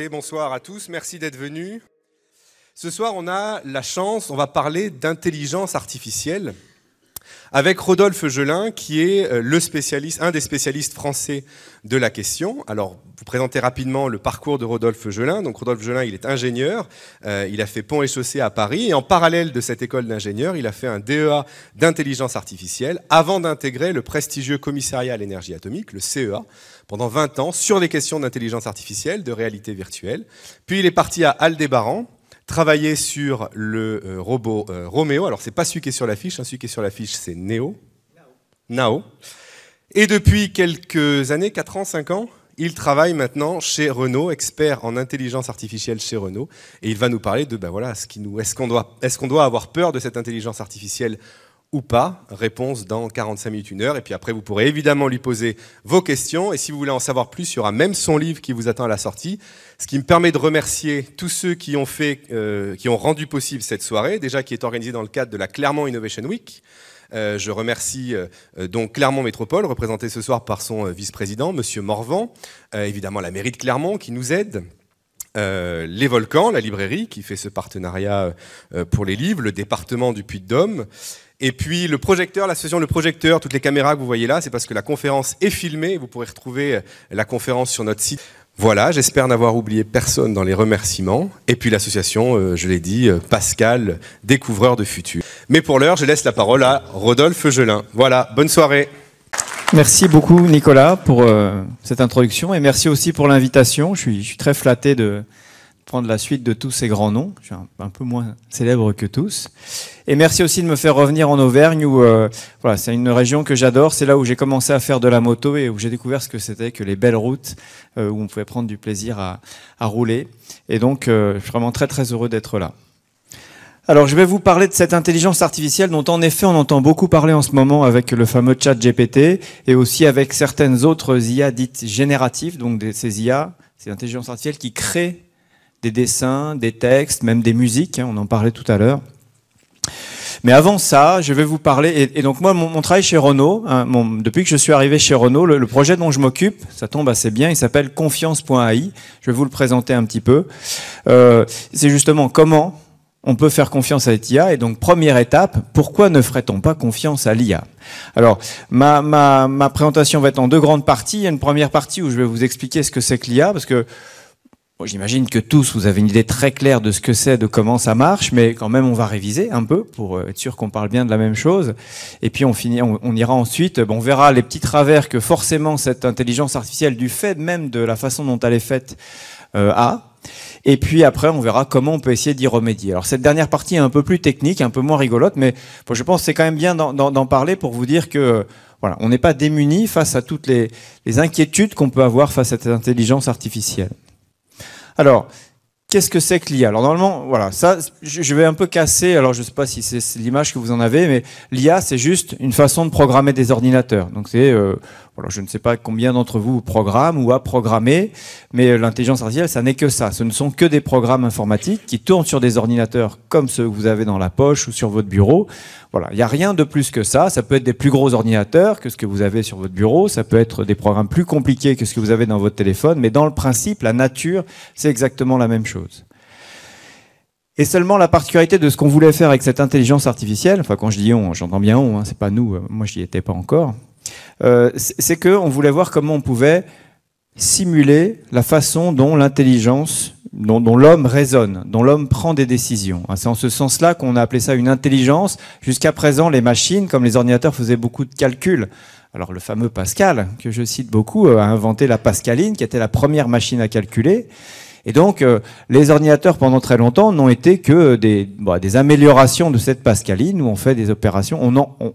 Et bonsoir à tous, merci d'être venus. Ce soir, on a la chance, on va parler d'intelligence artificielle avec Rodolphe Gelin, qui est un des spécialistes français de la question. Alors, vous présentez rapidement le parcours de Rodolphe Gelin. Donc, Rodolphe Gelin, il est ingénieur. Il a fait Pont et Chaussée à Paris. Et en parallèle de cette école d'ingénieur, il a fait un DEA d'intelligence artificielle avant d'intégrer le prestigieux commissariat à l'énergie atomique, le CEA, pendant 20 ans sur les questions d'intelligence artificielle, de réalité virtuelle. Puis, il est parti à Aldébaran, travailler sur le robot Roméo. Alors, c'est pas celui qui est sur l'affiche, celui qui est sur l'affiche, c'est Nao. Et depuis quelques années, 4 ans, 5 ans, il travaille maintenant chez Renault, expert en intelligence artificielle chez Renault. Et il va nous parler de, est-ce qu'on doit avoir peur de cette intelligence artificielle ou pas? Réponse dans 45 minutes, 1 heure. Et puis après, vous pourrez évidemment lui poser vos questions. Et si vous voulez en savoir plus, il y aura même son livre qui vous attend à la sortie. Ce qui me permet de remercier tous ceux qui ont rendu possible cette soirée, déjà qui est organisée dans le cadre de la Clermont Innovation Week. Je remercie donc Clermont Métropole, représenté ce soir par son vice-président, Monsieur Morvan. Évidemment, la mairie de Clermont qui nous aide. Les Volcans, la librairie qui fait ce partenariat pour les livres, le département du Puy-de-Dôme. Et puis le projecteur, l'association Le Projecteur, toutes les caméras que vous voyez là, c'est parce que la conférence est filmée. Vous pourrez retrouver la conférence sur notre site. Voilà, j'espère n'avoir oublié personne dans les remerciements. Et puis l'association, je l'ai dit, Pascal, découvreur de futur. Mais pour l'heure, je laisse la parole à Rodolphe Gelin. Voilà, bonne soirée. Merci beaucoup Nicolas pour cette introduction et merci aussi pour l'invitation. Je suis très flatté de prendre la suite de tous ces grands noms. Je suis un peu moins célèbre que tous. Et merci aussi de me faire revenir en Auvergne où voilà, c'est une région que j'adore. C'est là où j'ai commencé à faire de la moto et où j'ai découvert ce que c'était que les belles routes où on pouvait prendre du plaisir à rouler. Et donc, je suis vraiment très très heureux d'être là. Alors, je vais vous parler de cette intelligence artificielle dont, en effet, on entend beaucoup parler en ce moment avec le fameux chat GPT et aussi avec certaines autres IA dites génératives, donc ces IA, ces intelligences artificielles qui créent des dessins, des textes, même des musiques, on en parlait tout à l'heure. Mais avant ça, je vais vous parler, et donc moi, mon travail chez Renault, depuis que je suis arrivé chez Renault, le projet dont je m'occupe, ça tombe assez bien, il s'appelle Confiance.ai, je vais vous le présenter un petit peu. C'est justement comment on peut faire confiance à l'IA. Et donc, première étape, pourquoi ne ferait-on pas confiance à l'IA? Alors, ma présentation va être en 2 grandes parties. Il y a une première partie où je vais vous expliquer ce que c'est que l'IA, parce que bon, j'imagine que tous, vous avez une idée très claire de ce que c'est, de comment ça marche, mais quand même, on va réviser un peu pour être sûr qu'on parle bien de la même chose. Et puis, on ira ensuite, on verra les petits travers que forcément cette intelligence artificielle, du fait même de la façon dont elle est faite, a. Et puis après, on verra comment on peut essayer d'y remédier. Alors cette dernière partie est un peu plus technique, un peu moins rigolote, mais bon, je pense que c'est quand même bien d'en parler pour vous dire que voilà, on n'est pas démuni face à toutes les inquiétudes qu'on peut avoir face à cette intelligence artificielle. Alors, qu'est-ce que c'est que l'IA? Alors normalement, voilà, ça, je vais un peu casser, alors je ne sais pas si c'est l'image que vous en avez, mais l'IA, c'est juste une façon de programmer des ordinateurs. Donc c'est, voilà, je ne sais pas combien d'entre vous programment ou a programmé, mais l'intelligence artificielle, ça n'est que ça. Ce ne sont que des programmes informatiques qui tournent sur des ordinateurs comme ceux que vous avez dans la poche ou sur votre bureau. Voilà, il n'y a rien de plus que ça. Ça peut être des plus gros ordinateurs que ce que vous avez sur votre bureau. Ça peut être des programmes plus compliqués que ce que vous avez dans votre téléphone. Mais dans le principe, la nature, c'est exactement la même chose. Et seulement la particularité de ce qu'on voulait faire avec cette intelligence artificielle, enfin quand je dis on, j'entends bien on, c'est pas nous, moi j'y étais pas encore, c'est qu'on voulait voir comment on pouvait simuler la façon dont l'intelligence, dont l'homme raisonne, dont l'homme prend des décisions. C'est en ce sens-là qu'on a appelé ça une intelligence. Jusqu'à présent, les machines, comme les ordinateurs, faisaient beaucoup de calculs. Alors le fameux Pascal, que je cite beaucoup, a inventé la Pascaline, qui était la première machine à calculer. Et donc, les ordinateurs, pendant très longtemps, n'ont été que des améliorations de cette Pascaline, où on fait des opérations.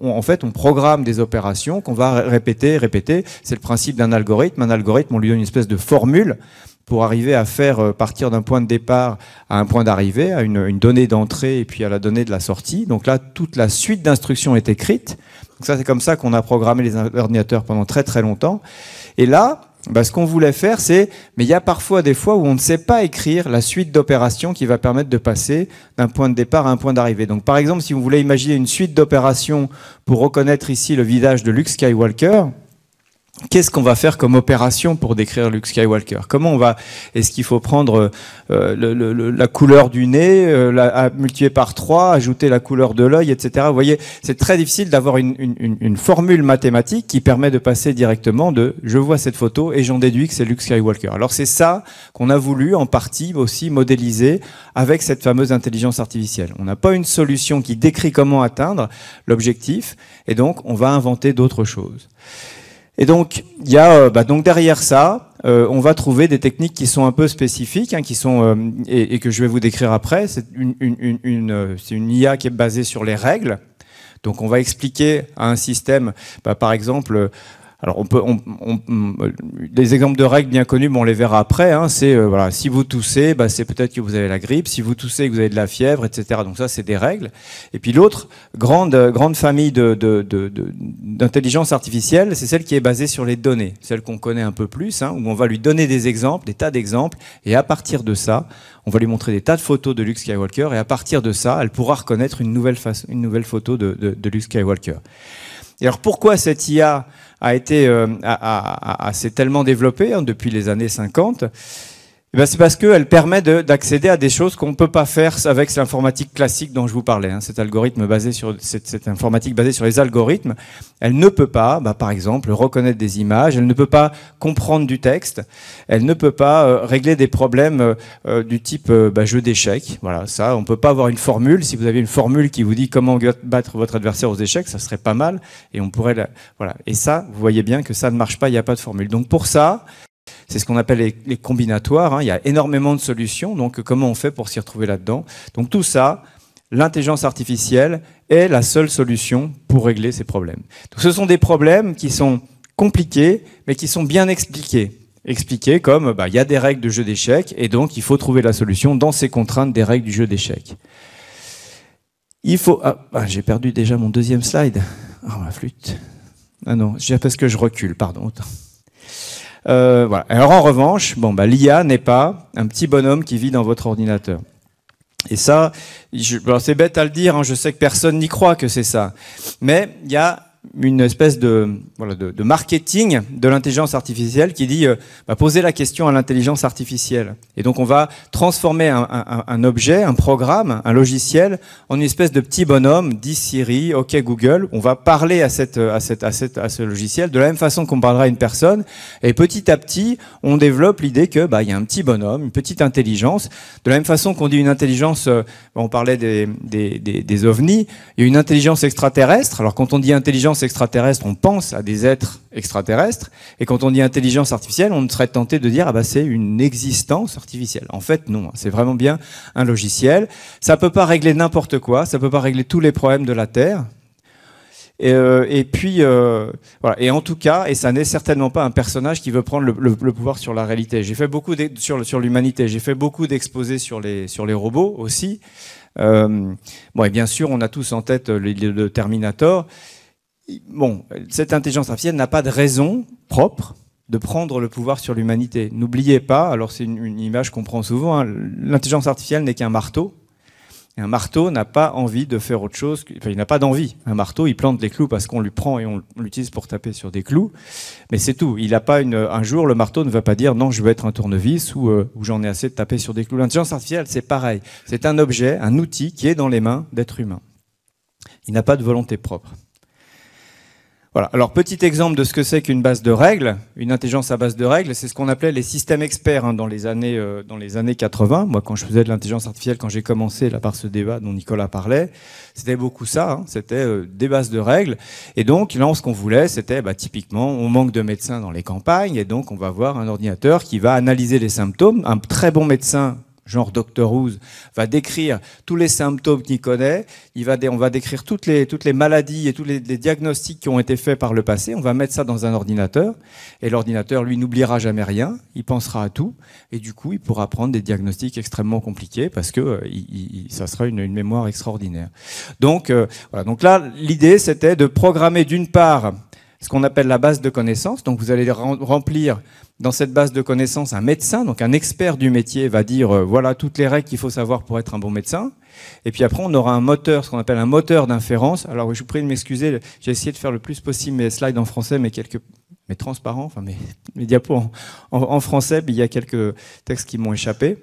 En fait, on programme des opérations qu'on va répéter. C'est le principe d'un algorithme. Un algorithme, on lui donne une espèce de formule pour arriver à faire partir d'un point de départ à un point d'arrivée, à une donnée d'entrée et puis à la donnée de la sortie. Donc là, toute la suite d'instructions est écrite. Donc ça, c'est comme ça qu'on a programmé les ordinateurs pendant très très longtemps. Et là, ce qu'on voulait faire, mais il y a parfois des fois où on ne sait pas écrire la suite d'opérations qui va permettre de passer d'un point de départ à un point d'arrivée. Donc par exemple, si vous voulez imaginer une suite d'opérations pour reconnaître ici le visage de Luke Skywalker, Qu'est-ce qu'on va faire comme opération pour décrire Luke Skywalker? Est-ce qu'il faut prendre la couleur du nez, multiplier par 3, ajouter la couleur de l'œil, etc. Vous voyez, c'est très difficile d'avoir une formule mathématique qui permet de passer directement de « je vois cette photo et j'en déduis que c'est Luke Skywalker ». Alors c'est ça qu'on a voulu en partie aussi modéliser avec cette fameuse intelligence artificielle. On n'a pas une solution qui décrit comment atteindre l'objectif et donc on va inventer d'autres choses. Et donc, il y a donc derrière ça, on va trouver des techniques qui sont un peu spécifiques, qui sont et que je vais vous décrire après. C'est une IA qui est basée sur les règles. Donc, on va expliquer à un système, par exemple. Alors, des exemples de règles bien connues, on les verra après. C'est voilà, si vous toussez, c'est peut-être que vous avez la grippe. Si vous toussez, que vous avez de la fièvre, etc. Donc ça, c'est des règles. Et puis l'autre grande famille d'intelligence artificielle, c'est celle qui est basée sur les données, celle qu'on connaît un peu plus, où on va lui donner des exemples, des tas d'exemples, et à partir de ça, on va lui montrer des tas de photos de Luke Skywalker, et à partir de ça, elle pourra reconnaître une nouvelle photo de Luke Skywalker. Et alors pourquoi cette IA s'est tellement développée depuis les années 50? C'est parce qu'elle permet d'accéder à des choses qu'on ne peut pas faire avec l'informatique classique dont je vous parlais. Cet algorithme basé sur cette informatique basée sur les algorithmes, elle ne peut pas, par exemple, reconnaître des images. Elle ne peut pas comprendre du texte. Elle ne peut pas régler des problèmes du type jeu d'échecs. Voilà, ça, on ne peut pas avoir une formule. Si vous avez une formule qui vous dit comment battre votre adversaire aux échecs, ça serait pas mal. Et on pourrait, voilà. Et ça, vous voyez bien que ça ne marche pas. Il n'y a pas de formule. Donc pour ça. C'est ce qu'on appelle les combinatoires. Il y a énormément de solutions. Donc, comment on fait pour s'y retrouver là-dedans? Donc, tout ça, l'intelligence artificielle est la seule solution pour régler ces problèmes. Donc, ce sont des problèmes qui sont compliqués, mais qui sont bien expliqués. Expliqués comme, il y a des règles de jeu d'échecs, et donc, il faut trouver la solution dans ces contraintes des règles du jeu d'échecs. Il faut... j'ai perdu déjà mon deuxième slide. Ma flûte. Non, parce que je recule, pardon. Voilà. Alors en revanche, l'IA n'est pas un petit bonhomme qui vit dans votre ordinateur. Et ça, c'est bête à le dire, je sais que personne n'y croit que c'est ça. Mais il y a une espèce de marketing de l'intelligence artificielle qui dit poser la question à l'intelligence artificielle. Et donc on va transformer un objet, un programme, un logiciel en une espèce de petit bonhomme, dit Siri, OK Google. On va parler à ce logiciel de la même façon qu'on parlera à une personne. Et petit à petit, on développe l'idée que il y a un petit bonhomme, une petite intelligence. De la même façon qu'on dit une intelligence, on parlait des ovnis, il y a une intelligence extraterrestre. Alors quand on dit intelligence extraterrestre, on pense à des êtres extraterrestres, et quand on dit intelligence artificielle, on serait tenté de dire c'est une existence artificielle. En fait, non, c'est vraiment bien un logiciel. Ça peut pas régler n'importe quoi, ça peut pas régler tous les problèmes de la Terre. Et puis voilà. Et en tout cas, et ça n'est certainement pas un personnage qui veut prendre le pouvoir sur la réalité. J'ai fait beaucoup sur l'humanité. J'ai fait beaucoup d'exposés sur les robots aussi. Et bien sûr, on a tous en tête le Terminator. Cette intelligence artificielle n'a pas de raison propre de prendre le pouvoir sur l'humanité. N'oubliez pas, alors c'est une image qu'on prend souvent, l'intelligence artificielle n'est qu'un marteau. Et un marteau n'a pas envie de faire autre chose, il n'a pas d'envie. Un marteau, il plante des clous parce qu'on lui prend et on l'utilise pour taper sur des clous. Mais c'est tout. Il n'a pas un jour, le marteau ne va pas dire non, je veux être un tournevis ou j'en ai assez de taper sur des clous. L'intelligence artificielle, c'est pareil. C'est un objet, un outil qui est dans les mains d'êtres humains. Il n'a pas de volonté propre. Voilà. Alors, petit exemple de ce que c'est qu'une base de règles, une intelligence à base de règles, c'est ce qu'on appelait les systèmes experts dans les années 80. Moi, quand je faisais de l'intelligence artificielle, quand j'ai commencé là par ce débat dont Nicolas parlait, c'était beaucoup ça. C'était des bases de règles. Et donc, là, ce qu'on voulait, c'était typiquement, on manque de médecins dans les campagnes, et donc on va avoir un ordinateur qui va analyser les symptômes. Un très bon médecin, genre Dr Who's, va décrire tous les symptômes qu'il connaît. On va décrire toutes les maladies et tous les diagnostics qui ont été faits par le passé. On va mettre ça dans un ordinateur. Et l'ordinateur, lui, n'oubliera jamais rien. Il pensera à tout. Et du coup, il pourra prendre des diagnostics extrêmement compliqués parce que ça sera une mémoire extraordinaire. Donc, voilà. Donc là, l'idée, c'était de programmer d'une part ce qu'on appelle la base de connaissances. Donc vous allez remplir dans cette base de connaissances un médecin, donc un expert du métier va dire voilà toutes les règles qu'il faut savoir pour être un bon médecin. Et puis après on aura un moteur, ce qu'on appelle un moteur d'inférence. Alors je vous prie de m'excuser, j'ai essayé de faire le plus possible mes slides en français, mais mais transparent, enfin mes diapos en français, mais il y a quelques textes qui m'ont échappé.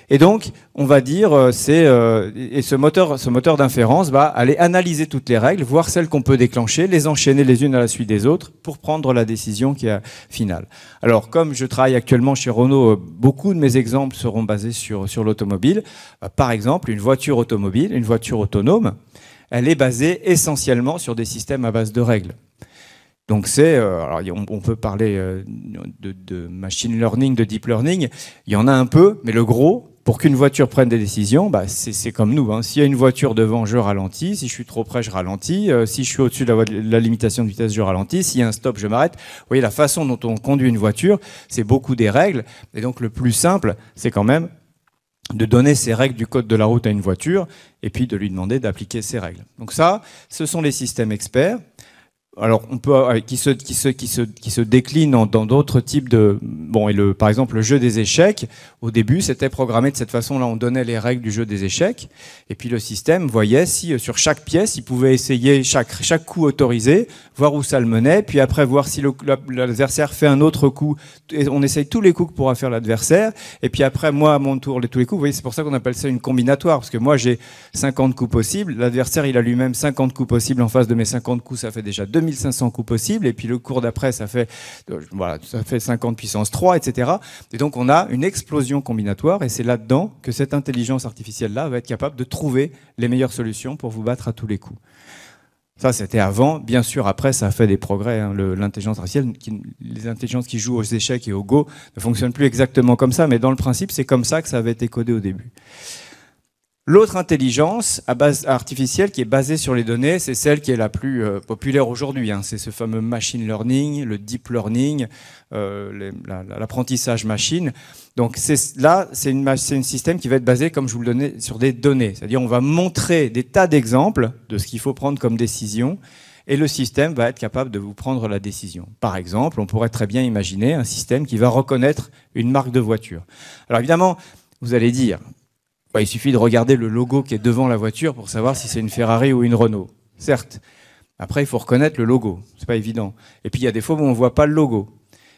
Et donc, on va dire, et ce moteur d'inférence va aller analyser toutes les règles, voir celles qu'on peut déclencher, les enchaîner les unes à la suite des autres pour prendre la décision qui est finale. Alors, comme je travaille actuellement chez Renault, beaucoup de mes exemples seront basés sur l'automobile. Par exemple, une voiture automobile, une voiture autonome, elle est basée essentiellement sur des systèmes à base de règles. Donc alors on peut parler de machine learning, de deep learning, il y en a un peu, mais le gros, pour qu'une voiture prenne des décisions, c'est comme nous. S'il y a une voiture devant, je ralentis. Si je suis trop près, je ralentis. Si je suis au-dessus de la limitation de vitesse, je ralentis. S'il y a un stop, je m'arrête. Vous voyez, la façon dont on conduit une voiture, c'est beaucoup des règles. Et donc le plus simple, c'est quand même de donner ces règles du code de la route à une voiture et puis de lui demander d'appliquer ces règles. Donc ça, ce sont les systèmes experts. Alors, on peut qui se décline dans d'autres types de par exemple le jeu des échecs. Au début, c'était programmé de cette façon-là. On donnait les règles du jeu des échecs, et puis le système voyait si sur chaque pièce, il pouvait essayer chaque coup autorisé, voir où ça le menait, puis après voir si l'adversaire fait un autre coup. Et on essaye tous les coups que pourra faire l'adversaire, et puis après moi à mon tour tous les coups. Vous voyez, c'est pour ça qu'on appelle ça une combinatoire, parce que moi j'ai 50 coups possibles, l'adversaire il a lui-même 50 coups possibles en face de mes 50 coups, ça fait déjà 2500 coups possibles, et puis le cours d'après ça fait 50 puissance 3, etc. Et donc on a une explosion combinatoire, et c'est là-dedans que cette intelligence artificielle-là va être capable de trouver les meilleures solutions pour vous battre à tous les coups. Ça, c'était avant. Bien sûr, après, ça a fait des progrès. L'intelligence artificielle, les intelligences qui jouent aux échecs et au Go ne fonctionnent plus exactement comme ça, mais dans le principe, c'est comme ça que ça avait été codé au début. L'autre intelligence à base artificielle qui est basée sur les données, c'est celle qui est la plus populaire aujourd'hui. C'est ce fameux machine learning, le deep learning, l'apprentissage machine. Donc là, c'est un système qui va être basé, comme je vous le donnais, sur des données. C'est-à-dire on va montrer des tas d'exemples de ce qu'il faut prendre comme décision, et le système va être capable de vous prendre la décision. Par exemple, on pourrait très bien imaginer un système qui va reconnaître une marque de voiture. Alors évidemment, vous allez dire, il suffit de regarder le logo qui est devant la voiture pour savoir si c'est une Ferrari ou une Renault. Certes. Après, il faut reconnaître le logo. C'est pas évident. Et puis, il y a des fois où on ne voit pas le logo.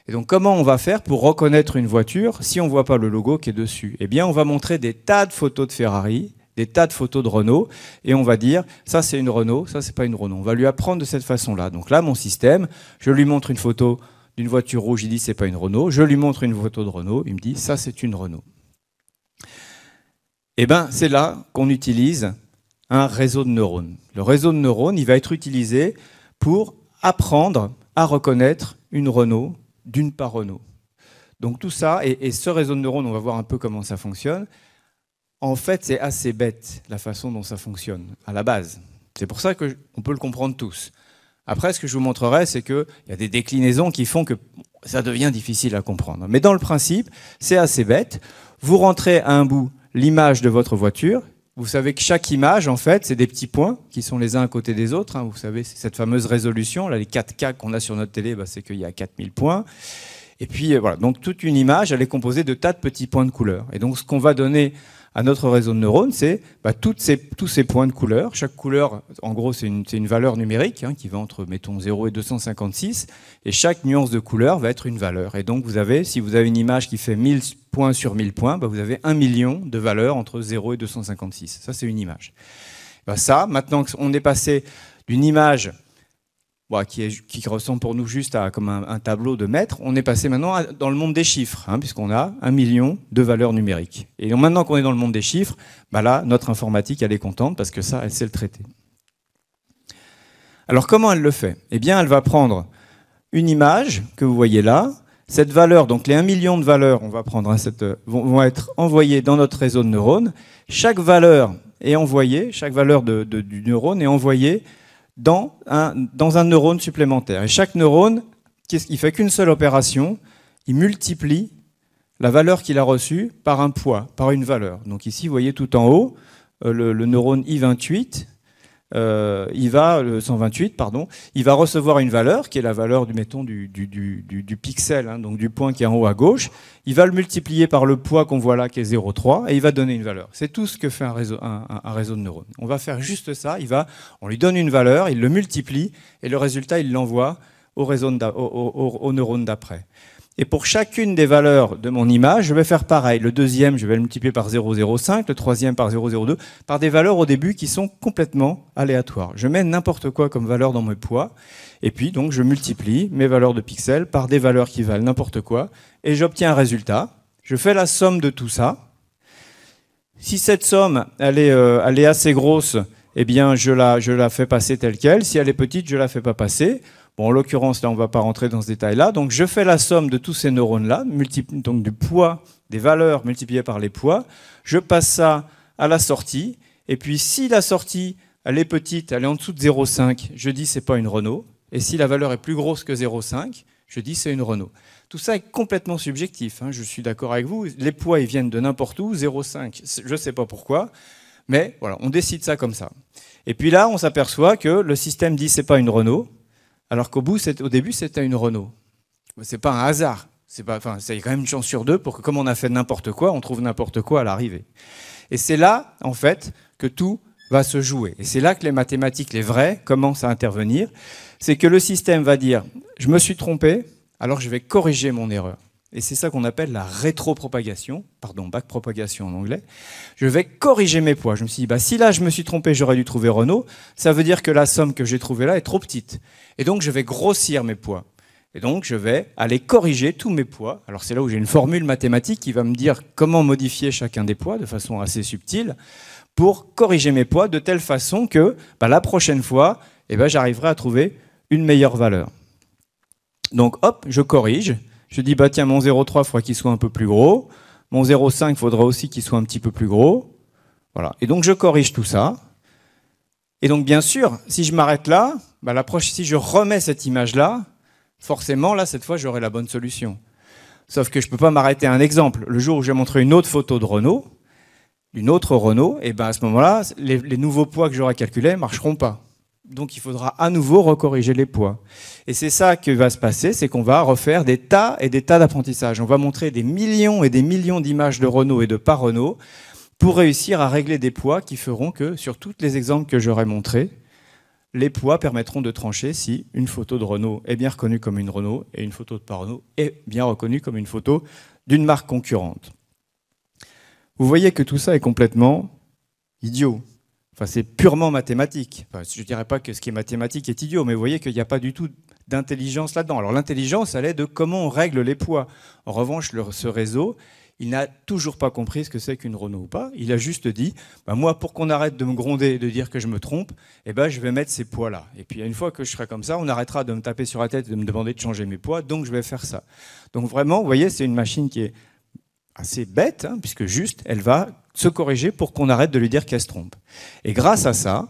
Et donc, comment on va faire pour reconnaître une voiture si on ne voit pas le logo qui est dessus? Eh bien, on va montrer des tas de photos de Ferrari, des tas de photos de Renault, et on va dire, ça c'est une Renault, ça c'est pas une Renault. On va lui apprendre de cette façon-là. Donc là, mon système, je lui montre une photo d'une voiture rouge, il dit c'est pas une Renault. Je lui montre une photo de Renault, il me dit ça c'est une Renault. Eh bien, c'est là qu'on utilise un réseau de neurones. Le réseau de neurones, il va être utilisé pour apprendre à reconnaître une Renault d'une pas Renault. Donc tout ça, et ce réseau de neurones, on va voir un peu comment ça fonctionne. En fait, c'est assez bête la façon dont ça fonctionne, à la base. C'est pour ça qu'on peut le comprendre tous. Après, ce que je vous montrerai, c'est qu'il y a des déclinaisons qui font que ça devient difficile à comprendre. Mais dans le principe, c'est assez bête. Vous rentrez à un bout l'image de votre voiture. Vous savez que chaque image, en fait, c'est des petits points qui sont les uns à côté des autres. Vous savez, c'est cette fameuse résolution. Là, les 4K qu'on a sur notre télé, c'est qu'il y a 4000 points. Et puis, voilà. Donc, toute une image, elle est composée de tas de petits points de couleur. Et donc, ce qu'on va donner à notre réseau de neurones, c'est tous ces points de couleur. Chaque couleur, en gros, c'est une valeur numérique qui va entre, mettons, 0 et 256. Et chaque nuance de couleur va être une valeur. Et donc, si vous avez une image qui fait 1000 points sur 1000 points, vous avez 1 million de valeurs entre 0 et 256. Ça, c'est une image. Ça, maintenant qu'on est passé d'une image qui ressemble pour nous juste à comme un tableau de maître, on est passé maintenant dans le monde des chiffres, puisqu'on a 1 million de valeurs numériques. Et maintenant qu'on est dans le monde des chiffres, là, notre informatique, elle est contente parce que ça, elle sait le traiter. Alors, comment elle le fait? Eh bien, elle va prendre une image que vous voyez là. Cette valeur, donc les 1 million de valeurs, on va prendre vont être envoyées dans notre réseau de neurones. Chaque valeur est envoyée, chaque valeur du neurone est envoyée dans un neurone supplémentaire. Et chaque neurone, il fait qu'une seule opération, il multiplie la valeur qu'il a reçue par un poids, par une valeur. Donc ici, vous voyez tout en haut, le neurone I28, le 128, pardon, il va recevoir une valeur qui est la valeur du pixel, donc du point qui est en haut à gauche. Il va le multiplier par le poids qu'on voit là qui est 0,3 et il va donner une valeur. C'est tout ce que fait un réseau de neurones. On va faire juste ça. On lui donne une valeur, il le multiplie et le résultat il l'envoie au neurone d'après. Et pour chacune des valeurs de mon image, je vais faire pareil. Le deuxième, je vais le multiplier par 0,05, le troisième par 0,02, par des valeurs au début qui sont complètement aléatoires. Je mets n'importe quoi comme valeur dans mes poids, et puis donc je multiplie mes valeurs de pixels par des valeurs qui valent n'importe quoi, et j'obtiens un résultat. Je fais la somme de tout ça. Si cette somme, elle est assez grosse, eh bien je la fais passer telle quelle. Si elle est petite, je la fais pas passer. Bon, en l'occurrence, là, on ne va pas rentrer dans ce détail-là. Donc, je fais la somme de tous ces neurones-là, donc du poids, des valeurs multipliées par les poids. Je passe ça à la sortie. Et puis, si la sortie, elle est petite, elle est en dessous de 0,5, je dis c'est pas une Renault. Et si la valeur est plus grosse que 0,5, je dis c'est une Renault. Tout ça est complètement subjectif, hein, je suis d'accord avec vous. Les poids, ils viennent de n'importe où. 0,5, je ne sais pas pourquoi. Mais voilà, on décide ça comme ça. Et puis là, on s'aperçoit que le système dit c'est pas une Renault. Alors qu'au début, c'était une Renault. C'est pas un hasard. C'est quand même une chance sur deux pour que, comme on a fait n'importe quoi, on trouve n'importe quoi à l'arrivée. Et c'est là, en fait, que tout va se jouer. Et c'est là que les mathématiques, les vraies, commencent à intervenir. C'est que le système va dire, je me suis trompé, alors je vais corriger mon erreur. Et c'est ça qu'on appelle la rétropropagation, backpropagation en anglais. Je vais corriger mes poids. Je me suis dit, si là je me suis trompé, j'aurais dû trouver Renault, ça veut dire que la somme que j'ai trouvée là est trop petite. Et donc je vais grossir mes poids. Et donc je vais aller corriger tous mes poids. Alors c'est là où j'ai une formule mathématique qui va me dire comment modifier chacun des poids de façon assez subtile pour corriger mes poids de telle façon que la prochaine fois, j'arriverai à trouver une meilleure valeur. Donc hop, je corrige. Je dis, tiens, mon 0,3, il faudra qu'il soit un peu plus gros. Mon 0,5, il faudra aussi qu'il soit un petit peu plus gros. Voilà. Et donc, je corrige tout ça. Et donc, bien sûr, si je m'arrête là, si je remets cette image-là, forcément, là, cette fois, j'aurai la bonne solution. Sauf que je ne peux pas m'arrêter à un exemple. Le jour où je vais montrer une autre photo de Renault, d'une autre Renault, et à ce moment-là, les nouveaux poids que j'aurai calculés ne marcheront pas. Donc il faudra à nouveau recorriger les poids. Et c'est ça qui va se passer, c'est qu'on va refaire des tas et des tas d'apprentissages. On va montrer des millions et des millions d'images de Renault et de pas Renault pour réussir à régler des poids qui feront que, sur tous les exemples que j'aurai montrés, les poids permettront de trancher si une photo de Renault est bien reconnue comme une Renault et une photo de pas Renault est bien reconnue comme une photo d'une marque concurrente. Vous voyez que tout ça est complètement idiot. C'est purement mathématique. Je ne dirais pas que ce qui est mathématique est idiot, mais vous voyez qu'il n'y a pas du tout d'intelligence là-dedans. Alors l'intelligence, elle est de comment on règle les poids. En revanche, ce réseau, il n'a toujours pas compris ce que c'est qu'une Renault ou pas. Il a juste dit, moi, pour qu'on arrête de me gronder et de dire que je me trompe, je vais mettre ces poids-là. Et puis une fois que je serai comme ça, on arrêtera de me taper sur la tête et de me demander de changer mes poids, donc je vais faire ça. Donc vraiment, vous voyez, c'est une machine qui est assez bête, hein, puisque juste, elle va se corriger pour qu'on arrête de lui dire qu'elle se trompe. Et grâce à ça,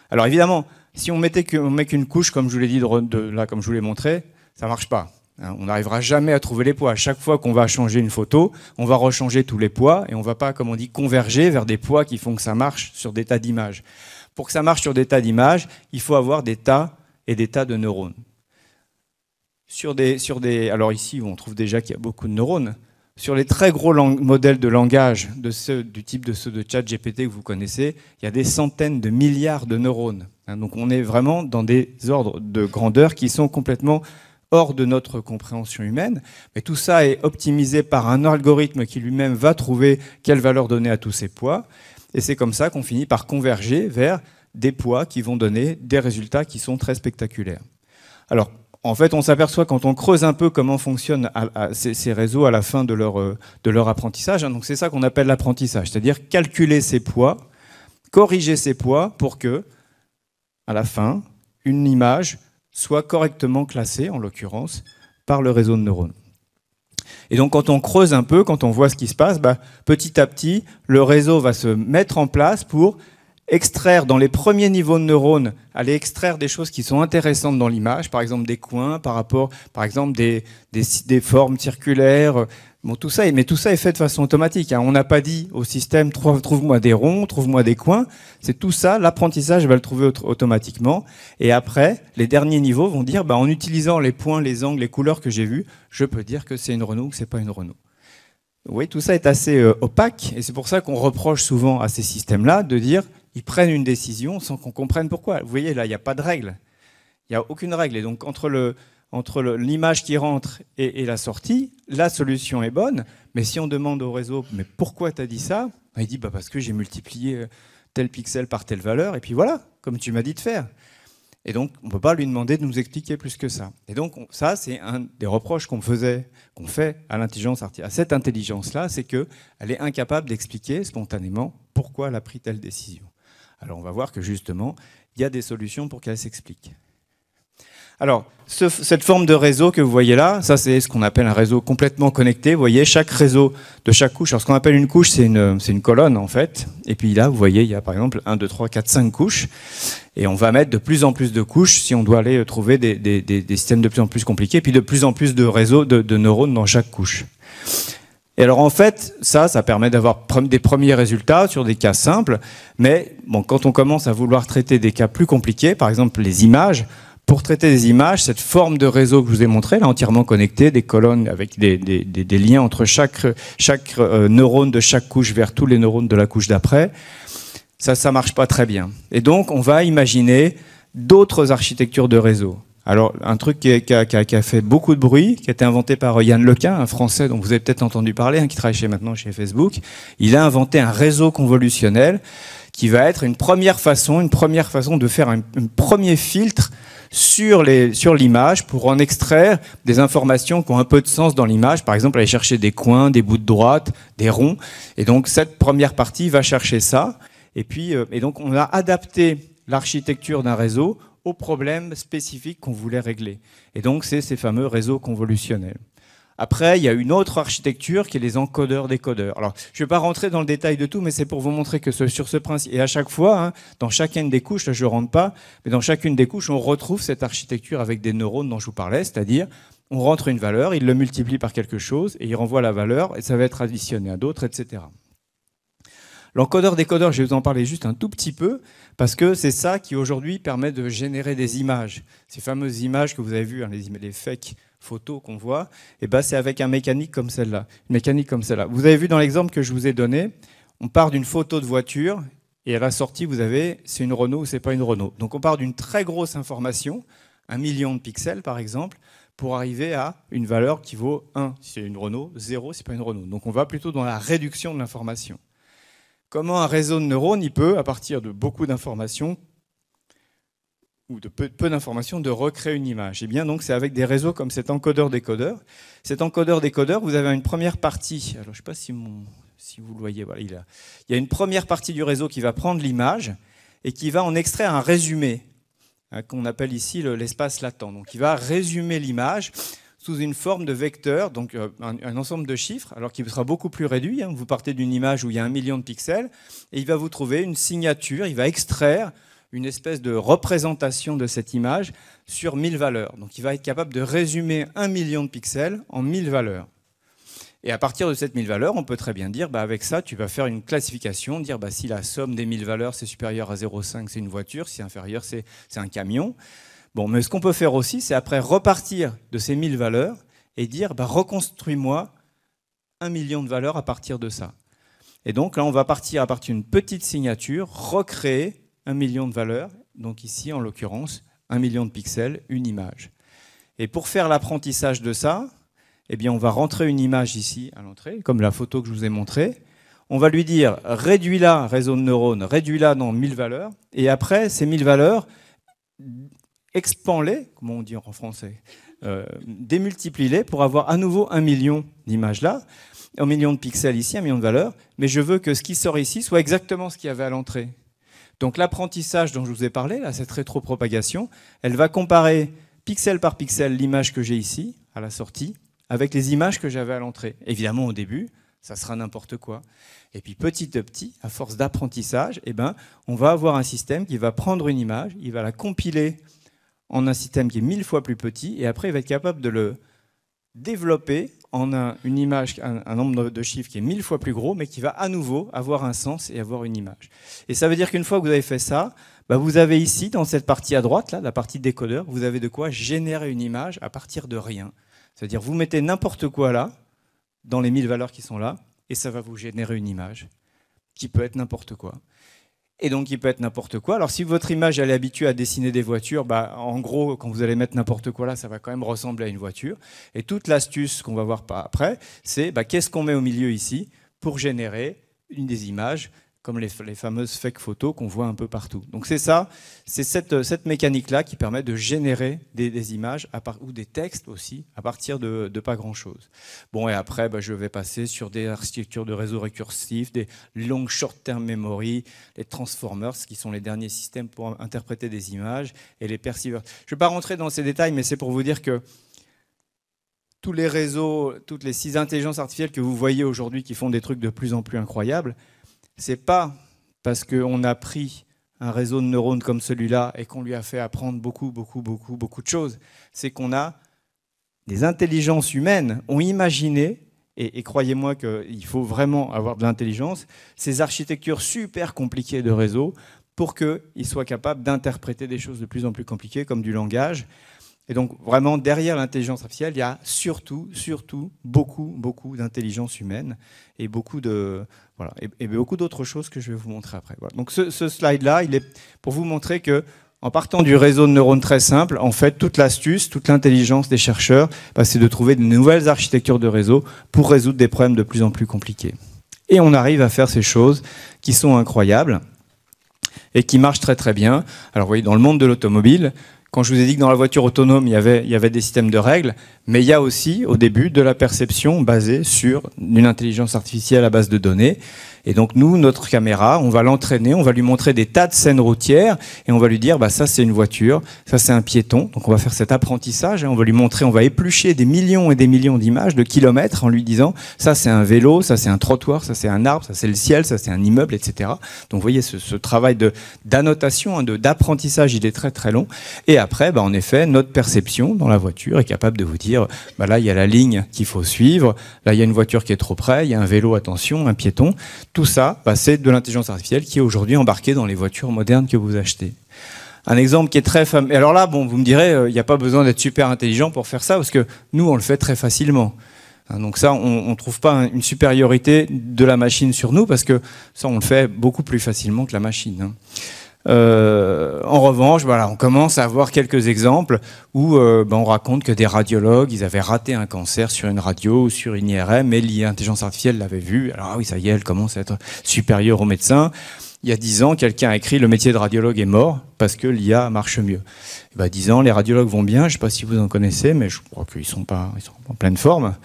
alors évidemment, si on met qu'une couche, comme je vous l'ai dit là, comme je vous l'ai montré, ça ne marche pas. Hein, on n'arrivera jamais à trouver les poids. À chaque fois qu'on va changer une photo, on va rechanger tous les poids et on ne va pas, comme on dit, converger vers des poids qui font que ça marche sur des tas d'images. Pour que ça marche sur des tas d'images, il faut avoir des tas et des tas de neurones. Alors ici, on trouve déjà qu'il y a beaucoup de neurones. Sur les très gros modèles de langage du type de ceux de ChatGPT que vous connaissez, il y a des centaines de milliards de neurones. Donc on est vraiment dans des ordres de grandeur qui sont complètement hors de notre compréhension humaine. Mais tout ça est optimisé par un algorithme qui lui-même va trouver quelle valeur donner à tous ces poids. Et c'est comme ça qu'on finit par converger vers des poids qui vont donner des résultats qui sont très spectaculaires. Alors, en fait, on s'aperçoit quand on creuse un peu comment fonctionnent ces réseaux à la fin de leur apprentissage. Donc c'est ça qu'on appelle l'apprentissage, c'est-à-dire calculer ces poids, corriger ces poids pour que, à la fin, une image soit correctement classée, en l'occurrence, par le réseau de neurones. Et donc quand on creuse un peu, quand on voit ce qui se passe, petit à petit, le réseau va se mettre en place pour extraire dans les premiers niveaux de neurones, aller extraire des choses qui sont intéressantes dans l'image, par exemple des coins, par exemple des formes circulaires. Bon, tout ça est fait de façon automatique. Hein. On n'a pas dit au système trouve-moi des ronds, trouve-moi des coins. C'est tout ça, l'apprentissage va le trouver automatiquement. Et après, les derniers niveaux vont dire, en utilisant les points, les angles, les couleurs que j'ai vues, je peux dire que c'est une Renault ou que c'est pas une Renault. Oui, tout ça est assez opaque, et c'est pour ça qu'on reproche souvent à ces systèmes-là de dire ils prennent une décision sans qu'on comprenne pourquoi. Vous voyez, là, il n'y a pas de règle. Il n'y a aucune règle. Et donc, entre entre l'image qui rentre et la sortie, la solution est bonne. Mais si on demande au réseau, mais pourquoi tu as dit ça? Il dit, parce que j'ai multiplié tel pixel par telle valeur, et puis voilà, comme tu m'as dit de faire. Et donc, on ne peut pas lui demander de nous expliquer plus que ça. Et donc, ça, c'est un des reproches qu'on fait à l'intelligence artificielle, à cette intelligence-là, c'est qu'elle est incapable d'expliquer spontanément pourquoi elle a pris telle décision. Alors, on va voir que justement, il y a des solutions pour qu'elle s'explique. Alors, cette forme de réseau que vous voyez là, ça c'est ce qu'on appelle un réseau complètement connecté. Vous voyez, chaque réseau de chaque couche, alors ce qu'on appelle une couche, c'est une colonne en fait. Et puis là, vous voyez, il y a par exemple 1, 2, 3, 4, 5 couches. Et on va mettre de plus en plus de couches si on doit aller trouver des systèmes de plus en plus compliqués, puis de plus en plus de réseaux de neurones dans chaque couche. Et alors en fait, ça permet d'avoir des premiers résultats sur des cas simples. Mais bon, quand on commence à vouloir traiter des cas plus compliqués, par exemple les images, pour traiter des images, cette forme de réseau que je vous ai montré, là, entièrement connecté, des colonnes avec des liens entre chaque neurone de chaque couche vers tous les neurones de la couche d'après, ça marche pas très bien. Et donc, on va imaginer d'autres architectures de réseau. Alors, un truc qui a fait beaucoup de bruit, qui a été inventé par Yann Lequin, un Français dont vous avez peut-être entendu parler, qui travaille maintenant chez Facebook. Il a inventé un réseau convolutionnel qui va être une première façon de faire un premier filtre sur l'image pour en extraire des informations qui ont un peu de sens dans l'image. Par exemple, aller chercher des coins, des bouts de droite, des ronds. Et donc, cette première partie va chercher ça. Et donc, on a adapté l'architecture d'un réseau aux problèmes spécifiques qu'on voulait régler. Et donc, c'est ces fameux réseaux convolutionnels. Après, il y a une autre architecture qui est les encodeurs-décodeurs. Alors, je ne vais pas rentrer dans le détail de tout, mais c'est pour vous montrer que sur ce principe, et à chaque fois, dans chacune des couches, là je ne rentre pas, mais dans chacune des couches, on retrouve cette architecture avec des neurones dont je vous parlais, c'est-à-dire, on rentre une valeur, il le multiplie par quelque chose, et il renvoie la valeur, et ça va être additionné à d'autres, etc. L'encodeur-décodeur, je vais vous en parler juste un tout petit peu, parce que c'est ça qui aujourd'hui permet de générer des images. Ces fameuses images que vous avez vues, les fake photos qu'on voit, et c'est avec une mécanique comme celle-là. Vous avez vu dans l'exemple que je vous ai donné, on part d'une photo de voiture, et à la sortie, vous avez, c'est une Renault ou c'est pas une Renault. Donc on part d'une très grosse information, 1 million de pixels par exemple, pour arriver à une valeur qui vaut 1 si c'est une Renault, 0 si c'est pas une Renault. Donc on va plutôt dans la réduction de l'information. Comment un réseau de neurones, il peut, à partir de beaucoup d'informations, ou de peu d'informations, de recréer une image. Et bien donc c'est avec des réseaux comme cet encodeur-décodeur. Cet encodeur-décodeur, vous avez une première partie, alors je ne sais pas si vous le voyez, voilà, il y a une première partie du réseau qui va prendre l'image et qui va en extraire un résumé, qu'on appelle ici l'espace latent. Donc il va résumer l'image sous une forme de vecteur, donc un ensemble de chiffres, alors qui sera beaucoup plus réduit. Vous partez d'une image où il y a 1 million de pixels, et il va vous trouver une signature, il va extraire une espèce de représentation de cette image sur 1000 valeurs. Donc il va être capable de résumer 1 million de pixels en 1000 valeurs. Et à partir de cette 1000 valeurs, on peut très bien dire, avec ça, tu vas faire une classification, dire si la somme des 1000 valeurs, c'est supérieur à 0,5, c'est une voiture, si inférieur, c'est un camion. Bon, mais ce qu'on peut faire aussi, c'est après repartir de ces 1000 valeurs et dire, reconstruis-moi 1 million de valeurs à partir de ça. Et donc là, on va partir à partir d'une petite signature, recréer 1 million de valeurs, donc ici, en l'occurrence, 1 million de pixels, une image. Et pour faire l'apprentissage de ça, eh bien, on va rentrer une image ici à l'entrée, comme la photo que je vous ai montrée. On va lui dire, réduis-la, réseau de neurones, réduis-la dans 1000 valeurs, et après, ces 1000 valeurs, expand-les, comment on dit en français, démultiplie-les pour avoir à nouveau 1 million d'images là, 1 million de pixels ici, 1 million de valeurs, mais je veux que ce qui sort ici soit exactement ce qu'il y avait à l'entrée. Donc l'apprentissage dont je vous ai parlé, là, cette rétropropagation, elle va comparer pixel par pixel l'image que j'ai ici, à la sortie, avec les images que j'avais à l'entrée. Évidemment, au début, ça sera n'importe quoi. Et puis petit à petit, à force d'apprentissage, on va avoir un système qui va prendre une image, il va la compiler en un système qui est 1000 fois plus petit, et après il va être capable de le développer en une image, un nombre de chiffres qui est 1000 fois plus gros, mais qui va à nouveau avoir un sens et avoir une image. Et ça veut dire qu'une fois que vous avez fait ça, vous avez ici, dans cette partie à droite, là, la partie décodeur, vous avez de quoi générer une image à partir de rien. C'est-à-dire vous mettez n'importe quoi là, dans les 1000 valeurs qui sont là, et ça va vous générer une image, qui peut être n'importe quoi. Et donc, il peut être n'importe quoi. Alors, si votre image elle est habituée à dessiner des voitures, bah, en gros, quand vous allez mettre n'importe quoi là, ça va quand même ressembler à une voiture. Et toute l'astuce qu'on va voir après, c'est qu'est-ce qu'on met au milieu ici pour générer une des images, comme les fameuses fake photos qu'on voit un peu partout. Donc, c'est ça, c'est cette mécanique-là qui permet de générer des images ou des textes aussi à partir de pas grand-chose. Bon, et après, bah, je vais passer sur des architectures de réseaux récursifs, des long short-term memory, les transformers, qui sont les derniers systèmes pour interpréter des images, et les perceivers. Je ne vais pas rentrer dans ces détails, mais c'est pour vous dire que tous les réseaux, toutes les 6 intelligences artificielles que vous voyez aujourd'hui qui font des trucs de plus en plus incroyables, c'est pas parce qu'on a pris un réseau de neurones comme celui-là et qu'on lui a fait apprendre beaucoup de choses. C'est qu'on a des intelligences humaines ont imaginé, et croyez-moi qu'il faut vraiment avoir de l'intelligence, ces architectures super compliquées de réseau pour qu'ils soient capables d'interpréter des choses de plus en plus compliquées comme du langage. Et donc, vraiment, derrière l'intelligence artificielle, il y a surtout beaucoup d'intelligence humaine et beaucoup d'autres choses que je vais vous montrer après. Voilà. Donc, ce slide-là, il est pour vous montrer que, en partant du réseau de neurones très simple, en fait, toute l'astuce, toute l'intelligence des chercheurs, c'est de trouver de nouvelles architectures de réseau pour résoudre des problèmes de plus en plus compliqués. Et on arrive à faire ces choses qui sont incroyables et qui marchent très très bien. Alors, vous voyez, dans le monde de l'automobile, quand je vous ai dit que dans la voiture autonome, il y avait des systèmes de règles, mais il y a aussi, au début, de la perception basée sur une intelligence artificielle à base de données. Et donc, nous, notre caméra, on va l'entraîner, on va lui montrer des tas de scènes routières, et on va lui dire, ça, c'est une voiture, ça, c'est un piéton. Donc, on va faire cet apprentissage, on va lui montrer, on va éplucher des millions et des millions d'images, de kilomètres, en lui disant, ça, c'est un vélo, ça, c'est un trottoir, ça, c'est un arbre, ça, c'est le ciel, ça, c'est un immeuble, etc. Donc, vous voyez, ce travail d'annotation, d'apprentissage, il est très, très long. Et après, en effet, notre perception dans la voiture est capable de vous dire, là, il y a la ligne qu'il faut suivre, là, il y a une voiture qui est trop près, il y a un vélo, attention, un piéton. Tout ça, c'est de l'intelligence artificielle qui est aujourd'hui embarquée dans les voitures modernes que vous achetez. Un exemple qui est très fameux. Alors là, vous me direz, il n'y a pas besoin d'être super intelligent pour faire ça, parce que nous, on le fait très facilement. Donc ça, on ne trouve pas une supériorité de la machine sur nous, parce que ça, on le fait beaucoup plus facilement que la machine. En revanche, on commence à avoir quelques exemples où on raconte que des radiologues, ils avaient raté un cancer sur une radio ou sur une IRM, mais l'intelligence artificielle l'avait vu. Alors oui, ça y est, elle commence à être supérieure aux médecins. Il y a 10 ans, quelqu'un a écrit « Le métier de radiologue est mort parce que l'IA marche mieux ». 10 ans, les radiologues vont bien. Je ne sais pas si vous en connaissez, mais je crois qu'ils sont en pleine forme.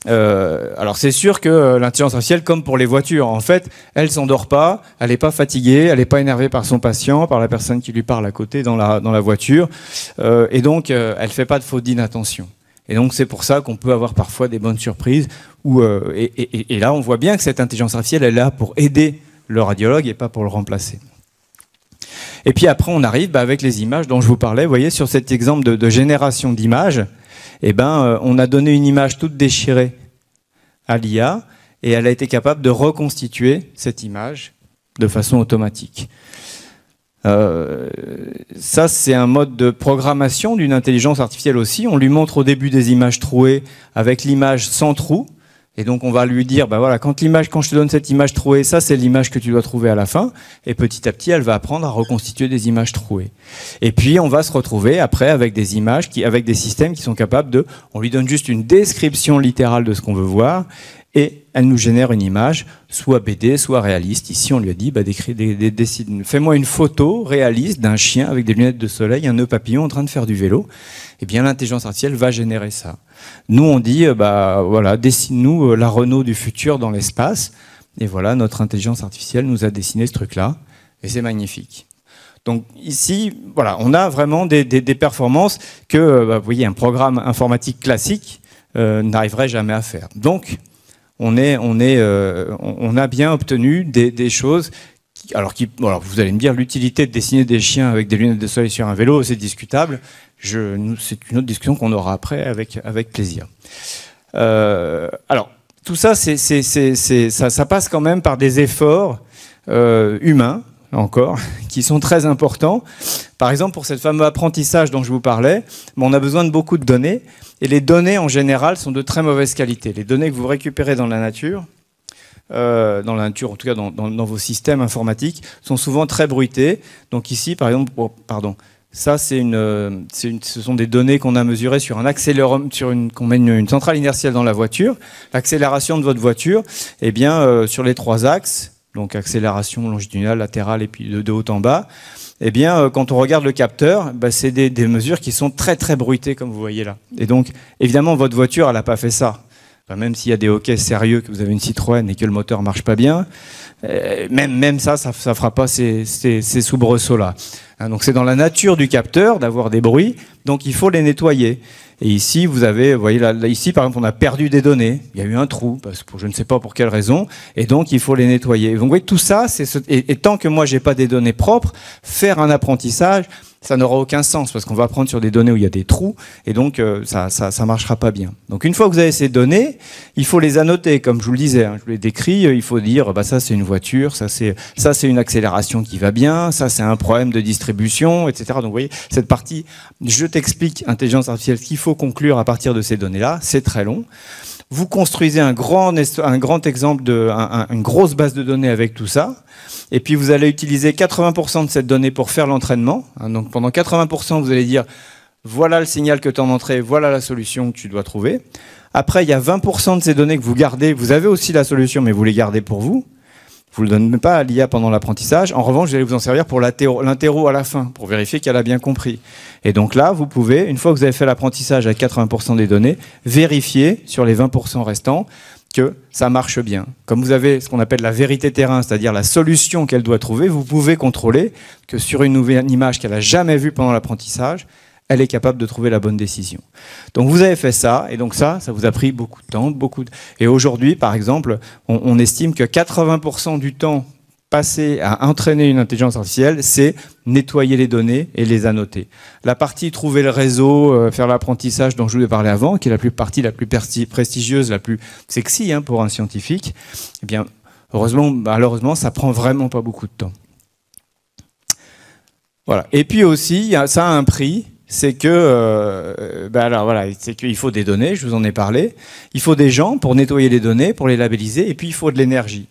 Alors c'est sûr que l'intelligence artificielle, comme pour les voitures, en fait, elle s'endort pas, elle n'est pas fatiguée, elle n'est pas énervée par son patient, par la personne qui lui parle à côté dans la voiture, et donc elle fait pas de faute d'inattention. Et donc c'est pour ça qu'on peut avoir parfois des bonnes surprises. Et là, on voit bien que cette intelligence artificielle, elle est là pour aider le radiologue et pas pour le remplacer. Et puis après, on arrive avec les images dont je vous parlais. Vous voyez, sur cet exemple de génération d'images, on a donné une image toute déchirée à l'IA et elle a été capable de reconstituer cette image de façon automatique. Ça, c'est un mode de programmation d'une intelligence artificielle aussi. On lui montre au début des images trouées avec l'image sans trou. Et donc, on va lui dire, quand je te donne cette image trouée, ça, c'est l'image que tu dois trouver à la fin. Et petit à petit, elle va apprendre à reconstituer des images trouées. Et puis, on va se retrouver après avec des images, avec des systèmes qui sont capables on lui donne juste une description littérale de ce qu'on veut voir. Et elle nous génère une image, soit BD, soit réaliste. Ici, on lui a dit, fais-moi une photo réaliste d'un chien avec des lunettes de soleil, un nœud papillon en train de faire du vélo. Eh bien, l'intelligence artificielle va générer ça. Nous, on dit, dessine-nous la Renault du futur dans l'espace. Et voilà, notre intelligence artificielle nous a dessiné ce truc-là. Et c'est magnifique. Donc ici, on a vraiment des performances que, vous voyez, un programme informatique classique n'arriverait jamais à faire. Donc, on a bien obtenu des choses. Alors, vous allez me dire, l'utilité de dessiner des chiens avec des lunettes de soleil sur un vélo, c'est discutable. C'est une autre discussion qu'on aura après avec plaisir. Alors, tout ça, ça passe quand même par des efforts humains, encore, qui sont très importants. Par exemple, pour ce fameux apprentissage dont je vous parlais, on a besoin de beaucoup de données. Et les données, en général, sont de très mauvaise qualité. Les données que vous récupérez dans la nature dans la nature, en tout cas dans vos systèmes informatiques, sont souvent très bruités. Donc ici, par exemple, ça, ce sont des données qu'on a mesurées sur un accéléromètre, qu'on met une centrale inertielle dans la voiture. L'accélération de votre voiture, eh bien, sur les 3 axes, donc accélération longitudinale, latérale et puis de haut en bas, eh bien, quand on regarde le capteur, c'est des mesures qui sont très très bruitées, comme vous voyez là. Et donc, évidemment, votre voiture, elle n'a pas fait ça. Même s'il y a des hoquets sérieux, que vous avez une Citroën et que le moteur marche pas bien, même ça fera pas ces soubresauts-là. Donc c'est dans la nature du capteur d'avoir des bruits, donc il faut les nettoyer. Et ici, vous voyez là, ici par exemple, on a perdu des données. Il y a eu un trou, parce que je ne sais pas pour quelle raison, et donc il faut les nettoyer. Donc vous voyez, tout ça, et tant que moi j'ai pas des données propres, faire un apprentissage, ça n'aura aucun sens, parce qu'on va apprendre sur des données où il y a des trous, et donc ça marchera pas bien. Donc une fois que vous avez ces données, il faut les annoter, comme je vous le disais, je vous l'ai décrit, il faut dire, ça c'est une voiture, ça c'est une accélération qui va bien, ça c'est un problème de distribution, etc. Donc vous voyez, cette partie, je t'explique, intelligence artificielle, ce qu'il faut conclure à partir de ces données-là, c'est très long. Vous construisez un grand exemple, une grosse base de données avec tout ça, et puis vous allez utiliser 80% de cette donnée pour faire l'entraînement. Donc pendant 80%, vous allez dire, voilà le signal que tu as en entrée, voilà la solution que tu dois trouver. Après, il y a 20% de ces données que vous gardez, vous avez aussi la solution, mais vous les gardez pour vous. Vous ne le donnez pas à l'IA pendant l'apprentissage. En revanche, vous allez vous en servir pour l'interro à la fin, pour vérifier qu'elle a bien compris. Et donc là, vous pouvez, une fois que vous avez fait l'apprentissage avec 80% des données, vérifier sur les 20% restants que ça marche bien. Comme vous avez ce qu'on appelle la vérité terrain, c'est-à-dire la solution qu'elle doit trouver, vous pouvez contrôler que sur une nouvelle image qu'elle n'a jamais vue pendant l'apprentissage, elle est capable de trouver la bonne décision. Donc vous avez fait ça, et donc ça vous a pris beaucoup de temps, Et aujourd'hui, par exemple, on estime que 80% du temps passé à entraîner une intelligence artificielle, c'est nettoyer les données et les annoter. La partie trouver le réseau, faire l'apprentissage dont je vous ai parlé avant, qui est la partie la plus prestigieuse, la plus sexy pour un scientifique, eh bien, malheureusement, ça prend vraiment pas beaucoup de temps. Voilà. Et puis aussi, ça a un prix. C'est que, c'est qu'il faut des données, je vous en ai parlé. Il faut des gens pour nettoyer les données, pour les labelliser, et puis il faut de l'énergie.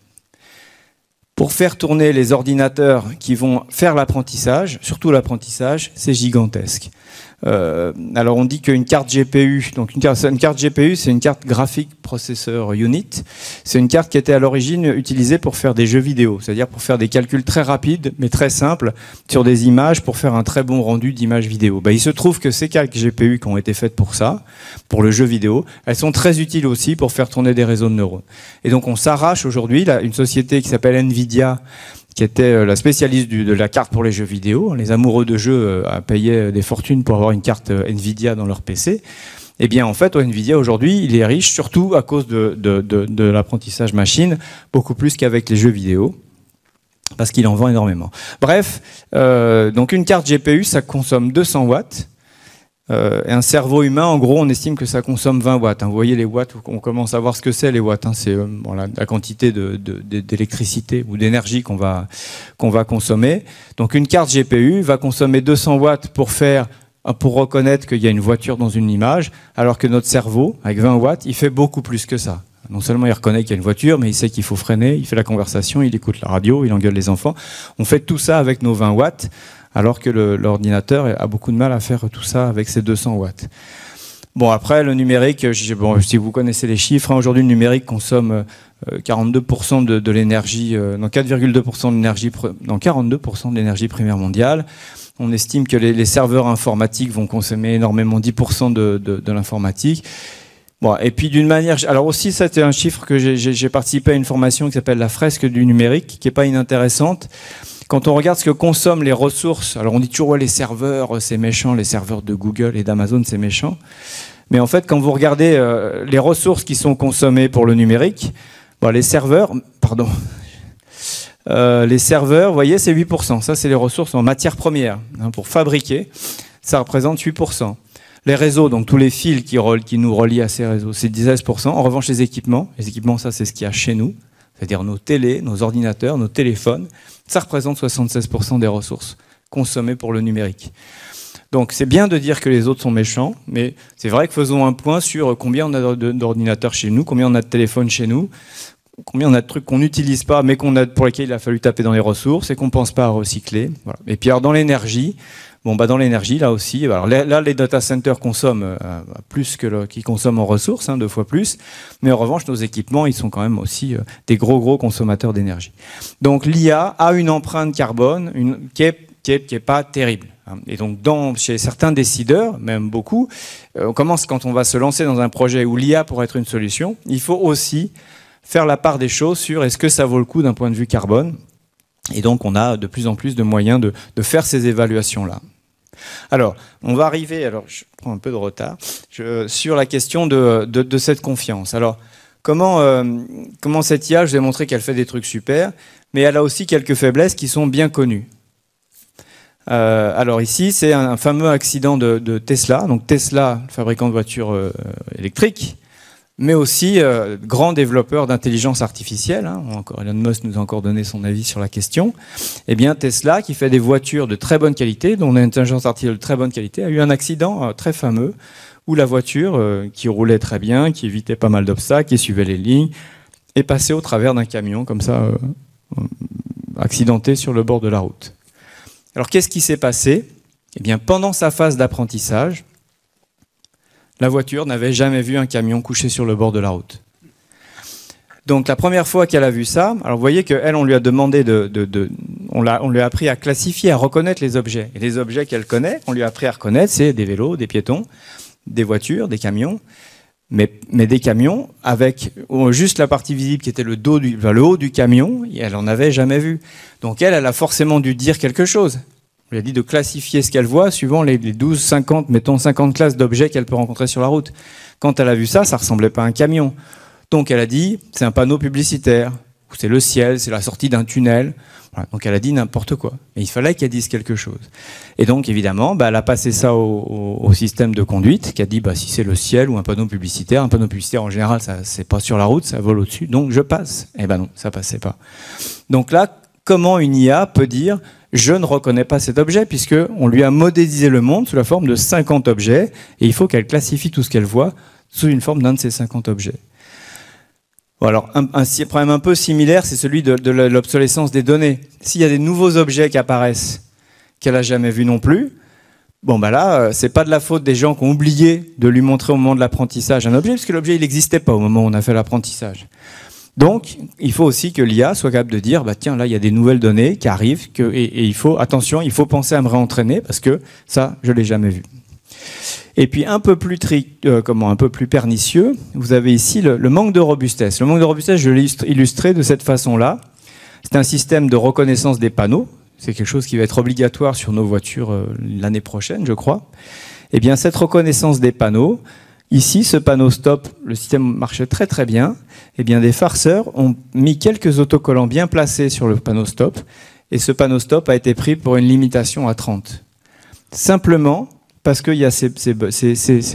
Pour faire tourner les ordinateurs qui vont faire l'apprentissage, surtout l'apprentissage, c'est gigantesque. Alors on dit qu'une carte GPU, donc une carte GPU, c'est une carte graphique processeur unit. C'est une carte qui était à l'origine utilisée pour faire des jeux vidéo, c'est-à-dire pour faire des calculs très rapides, mais très simples, sur des images pour faire un très bon rendu d'images vidéo. Il se trouve que ces cartes GPU qui ont été faites pour ça, pour le jeu vidéo, elles sont très utiles aussi pour faire tourner des réseaux de neurones. Et donc on s'arrache aujourd'hui, une société qui s'appelle Nvidia, qui était la spécialiste de la carte pour les jeux vidéo. Les amoureux de jeux payaient des fortunes pour avoir une carte Nvidia dans leur PC. Eh bien, en fait, Nvidia, aujourd'hui, il est riche, surtout à cause de l'apprentissage machine, beaucoup plus qu'avec les jeux vidéo, parce qu'il en vend énormément. Bref, donc une carte GPU, ça consomme 200 watts. Et un cerveau humain, en gros, on estime que ça consomme 20 watts. Vous voyez les watts, on commence à voir ce que c'est les watts. C'est la quantité d'électricité ou d'énergie qu'on va consommer. Donc une carte GPU va consommer 200 watts pour reconnaître qu'il y a une voiture dans une image, alors que notre cerveau, avec 20 watts, il fait beaucoup plus que ça. Non seulement il reconnaît qu'il y a une voiture, mais il sait qu'il faut freiner, il fait la conversation, il écoute la radio, il engueule les enfants. On fait tout ça avec nos 20 watts. Alors que l'ordinateur a beaucoup de mal à faire tout ça avec ses 200 watts. Bon, après, le numérique, si vous connaissez les chiffres, aujourd'hui, le numérique consomme 42% de l'énergie, 4,2% de l'énergie, 42% de l'énergie primaire mondiale. On estime que les serveurs informatiques vont consommer énormément 10% de l'informatique. Bon, et puis d'une manière... Alors aussi, ça c'était un chiffre que j'ai participé à une formation qui s'appelle la fresque du numérique, qui n'est pas inintéressante. Quand on regarde ce que consomment les ressources, alors on dit toujours les serveurs, c'est méchant, les serveurs de Google et d'Amazon, c'est méchant. Mais en fait, quand vous regardez les ressources qui sont consommées pour le numérique, les serveurs, vous voyez, c'est 8%. Ça, c'est les ressources en matière première. Pour fabriquer, ça représente 8%. Les réseaux, donc tous les fils qui nous relient à ces réseaux, c'est 16%. En revanche, les équipements, ça, c'est ce qu'il y a chez nous. C'est-à-dire nos télés, nos ordinateurs, nos téléphones, ça représente 76% des ressources consommées pour le numérique. Donc c'est bien de dire que les autres sont méchants, mais c'est vrai que faisons un point sur combien on a d'ordinateurs chez nous, combien on a de téléphones chez nous. combien on a de trucs qu'on n'utilise pas, mais pour lesquels il a fallu taper dans les ressources et qu'on pense pas à recycler. Voilà. Et puis alors dans l'énergie, dans l'énergie là aussi, alors là les data centers consomment plus qu'ils consomment en ressources, 2 fois plus. Mais en revanche, nos équipements, ils sont quand même aussi des gros consommateurs d'énergie. Donc l'IA a une empreinte carbone qui est pas terrible. Et donc, chez certains décideurs, même beaucoup, quand on va se lancer dans un projet où l'IA pourrait être une solution, il faut aussi faire la part des choses sur est-ce que ça vaut le coup d'un point de vue carbone. Et donc, on a de plus en plus de moyens de faire ces évaluations-là. Alors, on va arriver, je prends un peu de retard, sur la question de cette confiance. Alors, comment cette IA, je vous ai montré qu'elle fait des trucs super, mais elle a aussi quelques faiblesses qui sont bien connues. Alors ici, c'est un fameux accident de Tesla. Donc Tesla, fabricant de voitures électriques, mais aussi grand développeur d'intelligence artificielle. Encore Elon Musk nous a encore donné son avis sur la question. Eh bien Tesla, qui fait des voitures de très bonne qualité, dont l'intelligence artificielle de très bonne qualité, a eu un accident très fameux où la voiture, qui roulait très bien, qui évitait pas mal d'obstacles, qui suivait les lignes, est passée au travers d'un camion comme ça, accidenté sur le bord de la route. Alors, qu'est-ce qui s'est passé? Eh bien, pendant sa phase d'apprentissage, la voiture n'avait jamais vu un camion couché sur le bord de la route. Donc, la première fois qu'elle a vu ça, alors vous voyez qu'elle, on lui a demandé on lui a appris à classifier, à reconnaître les objets. Et les objets qu'elle connaît, on lui a appris à reconnaître, c'est des vélos, des piétons, des voitures, des camions. Mais des camions avec juste la partie visible qui était le haut du camion, elle n'en avait jamais vu. Donc elle a forcément dû dire quelque chose. On lui a dit de classifier ce qu'elle voit suivant les 12, 50, mettons 50 classes d'objets qu'elle peut rencontrer sur la route. Quand elle a vu ça, ça ressemblait pas à un camion. Donc elle a dit, c'est un panneau publicitaire, c'est le ciel, c'est la sortie d'un tunnel. Voilà. Donc elle a dit n'importe quoi. Mais il fallait qu'elle dise quelque chose. Et donc évidemment, elle a passé ça au système de conduite, qui a dit si c'est le ciel ou un panneau publicitaire en général, c'est pas sur la route, ça vole au-dessus, donc je passe. Eh ben non, ça passait pas. Donc là, comment une IA peut dire je ne reconnais pas cet objet, puisque on lui a modélisé le monde sous la forme de 50 objets, et il faut qu'elle classifie tout ce qu'elle voit sous une forme d'un de ces 50 objets. Alors, un problème un peu similaire, c'est celui de l'obsolescence des données. S'il y a des nouveaux objets qui apparaissent, qu'elle n'a jamais vus non plus, là, c'est pas de la faute des gens qui ont oublié de lui montrer au moment de l'apprentissage un objet, puisque l'objet, il n'existait pas au moment où on a fait l'apprentissage. Donc, il faut aussi que l'IA soit capable de dire, tiens, là, il y a des nouvelles données qui arrivent, et il faut, attention, il faut penser à me réentraîner, parce que ça, je l'ai jamais vu. Et puis un peu plus pernicieux, vous avez ici le manque de robustesse. Le manque de robustesse, je l'ai illustré de cette façon-là. C'est un système de reconnaissance des panneaux. C'est quelque chose qui va être obligatoire sur nos voitures l'année prochaine, je crois. Eh bien, cette reconnaissance des panneaux, ici, ce panneau stop, le système marchait très très bien. Eh bien, des farceurs ont mis quelques autocollants bien placés sur le panneau stop, et ce panneau stop a été pris pour une limitation à 30. Simplement parce qu'il y a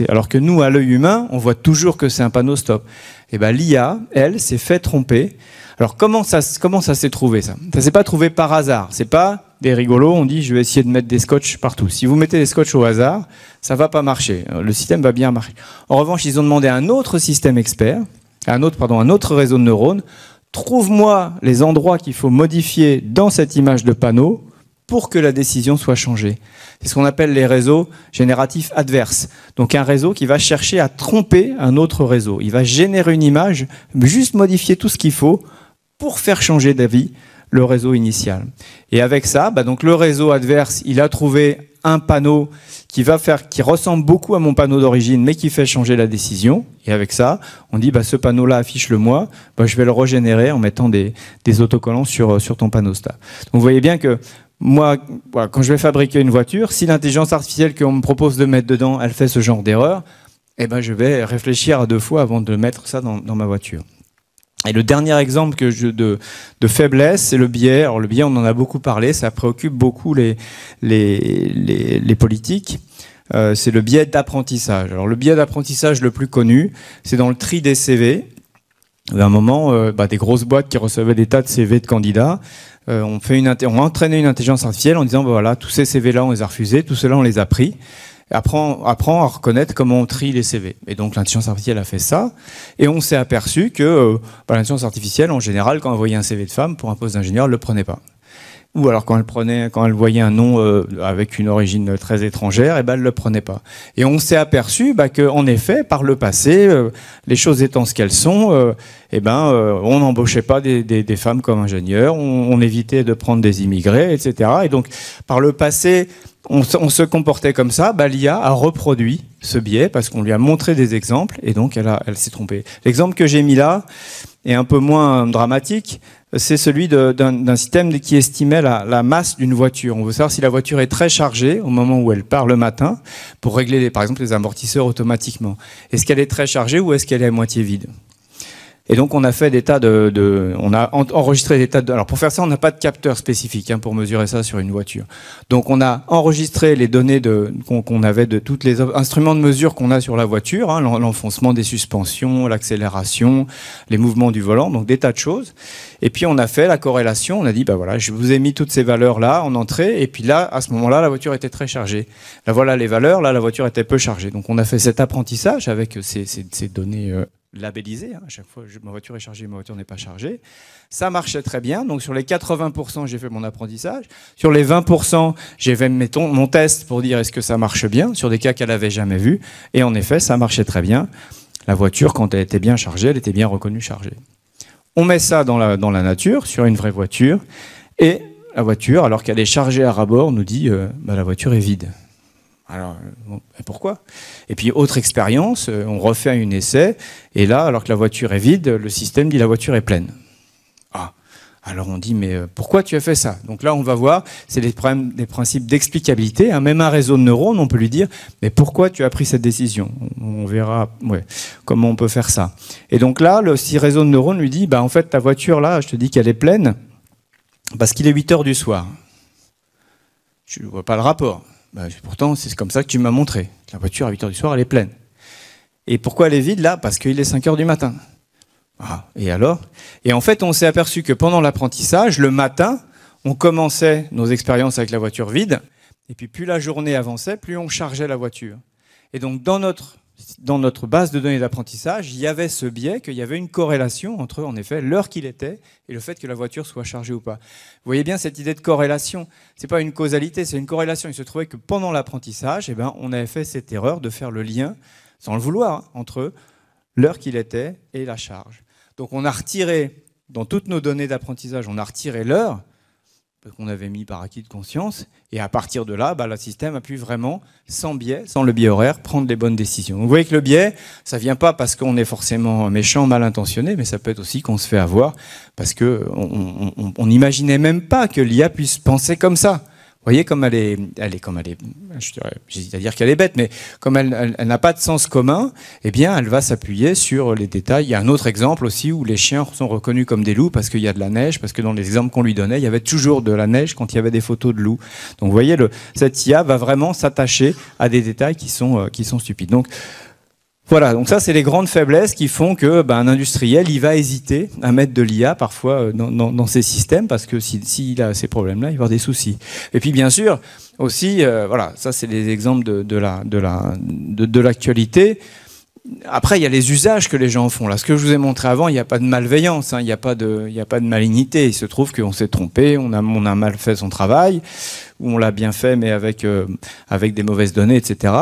alors que nous, à l'œil humain, on voit toujours que c'est un panneau stop. Et l'IA, elle, s'est fait tromper. Alors comment ça s'est trouvé, ça? Ça s'est pas trouvé par hasard. C'est pas des rigolos, on dit je vais essayer de mettre des scotch partout. Si vous mettez des scotch au hasard, ça va pas marcher. Le système va bien marcher. En revanche, ils ont demandé à un autre système expert, un autre réseau de neurones, trouve-moi les endroits qu'il faut modifier dans cette image de panneau pour que la décision soit changée. C'est ce qu'on appelle les réseaux génératifs adverses. Donc un réseau qui va chercher à tromper un autre réseau. Il va générer une image, juste modifier tout ce qu'il faut pour faire changer d'avis le réseau initial. Et avec ça, donc le réseau adverse, il a trouvé un panneau qui ressemble beaucoup à mon panneau d'origine, mais qui fait changer la décision. Et avec ça, on dit ce panneau-là affiche-le moi, je vais le régénérer en mettant des autocollants sur ton panneau stop. Donc vous voyez bien que moi, quand je vais fabriquer une voiture, si l'intelligence artificielle qu'on me propose de mettre dedans, elle fait ce genre d'erreur, je vais réfléchir à 2 fois avant de mettre ça dans ma voiture. Et le dernier exemple de faiblesse, c'est le biais. Alors le biais, on en a beaucoup parlé, ça préoccupe beaucoup les politiques. C'est le biais d'apprentissage. Alors le biais d'apprentissage le plus connu, c'est dans le tri des CV. À un moment, des grosses boîtes qui recevaient des tas de CV de candidats ont entraîné une intelligence artificielle en disant voilà, tous ces CV-là, on les a refusés, tous ceux-là, on les a pris. apprend à reconnaître comment on trie les CV. Et donc l'intelligence artificielle a fait ça, et on s'est aperçu que l'intelligence artificielle, en général, quand elle voyait un CV de femme pour un poste d'ingénieur, elle le prenait pas. Ou alors quand elle voyait un nom avec une origine très étrangère, et ben elle le prenait pas. Et on s'est aperçu que, en effet, par le passé, les choses étant ce qu'elles sont, on n'embauchait pas des femmes comme ingénieurs, on évitait de prendre des immigrés, etc. Et donc par le passé, on se comportait comme ça. L'IA a reproduit ce biais parce qu'on lui a montré des exemples, et donc elle s'est trompée. L'exemple que j'ai mis là est un peu moins dramatique. C'est celui d'un système qui estimait la masse d'une voiture. On veut savoir si la voiture est très chargée au moment où elle part le matin pour régler, par exemple, les amortisseurs automatiquement. Est-ce qu'elle est très chargée ou est-ce qu'elle est à moitié vide? Et donc on a fait des tas on a enregistré des tas de. Alors pour faire ça, on n'a pas de capteur spécifique pour mesurer ça sur une voiture. Donc on a enregistré les données qu'on avait de tous les instruments de mesure qu'on a sur la voiture, l'enfoncement des suspensions, l'accélération, les mouvements du volant, donc des tas de choses. Et puis on a fait la corrélation. On a dit je vous ai mis toutes ces valeurs là en entrée, et puis là à ce moment-là la voiture était très chargée. Là voilà les valeurs, là la voiture était peu chargée. Donc on a fait cet apprentissage avec ces données. Labellisé, à chaque fois ma voiture est chargée, ma voiture n'est pas chargée. Ça marchait très bien, donc sur les 80% j'ai fait mon apprentissage, sur les 20% j'ai fait mon test pour dire est-ce que ça marche bien, sur des cas qu'elle n'avait jamais vus, et en effet ça marchait très bien. La voiture, quand elle était bien chargée, elle était bien reconnue chargée. On met ça dans la nature, sur une vraie voiture, et la voiture, alors qu'elle est chargée à ras-bord, nous dit la voiture est vide. Alors, pourquoi? Et puis, autre expérience, on refait un essai, et là, alors que la voiture est vide, le système dit la voiture est pleine. Ah, alors on dit, mais pourquoi tu as fait ça? Donc là, on va voir, c'est des principes d'explicabilité. Même un réseau de neurones, on peut lui dire, mais pourquoi tu as pris cette décision? On verra comment on peut faire ça. Et donc là, le réseau de neurones lui dit, en fait, ta voiture, là, je te dis qu'elle est pleine, parce qu'il est 8 heures du soir. Je ne vois pas le rapport. Pourtant, c'est comme ça que tu m'as montré. La voiture, à 8 heures du soir, elle est pleine. Et pourquoi elle est vide, là? Parce qu'il est 5 heures du matin. Ah, et alors? Et en fait, on s'est aperçu que pendant l'apprentissage, le matin, on commençait nos expériences avec la voiture vide, et puis plus la journée avançait, plus on chargeait la voiture. Et donc, dans notre base de données d'apprentissage, il y avait ce biais, qu'il y avait une corrélation entre, en effet, l'heure qu'il était et le fait que la voiture soit chargée ou pas. Vous voyez bien cette idée de corrélation. C'est pas une causalité, c'est une corrélation. Il se trouvait que pendant l'apprentissage, on avait fait cette erreur de faire le lien, sans le vouloir, entre l'heure qu'il était et la charge. Donc on a retiré, dans toutes nos données d'apprentissage, on a retiré l'heure, qu'on avait mis par acquis de conscience, et à partir de là, le système a pu vraiment, sans biais, sans le biais horaire, prendre les bonnes décisions. Donc, vous voyez que le biais, ça vient pas parce qu'on est forcément méchant, mal intentionné, mais ça peut être aussi qu'on se fait avoir parce que on n'imaginait même pas que l'IA puisse penser comme ça. Vous voyez comme elle est, j'hésite à dire qu'elle est bête, mais comme elle n'a pas de sens commun, elle va s'appuyer sur les détails. Il y a un autre exemple aussi où les chiens sont reconnus comme des loups parce qu'il y a de la neige, parce que dans les exemples qu'on lui donnait, il y avait toujours de la neige quand il y avait des photos de loups. Donc vous voyez, cette IA va vraiment s'attacher à des détails qui sont stupides. Donc voilà, donc ça c'est les grandes faiblesses qui font que un industriel il va hésiter à mettre de l'IA parfois dans ses systèmes parce que s'il a ces problèmes-là, il va y avoir des soucis. Et puis bien sûr aussi, ça c'est des exemples de l'actualité. Après il y a les usages que les gens font. Là, ce que je vous ai montré avant, il n'y a pas de malveillance, il n'y a pas de malignité. Il se trouve qu'on s'est trompé, on a mal fait son travail, ou on l'a bien fait mais avec des mauvaises données, etc.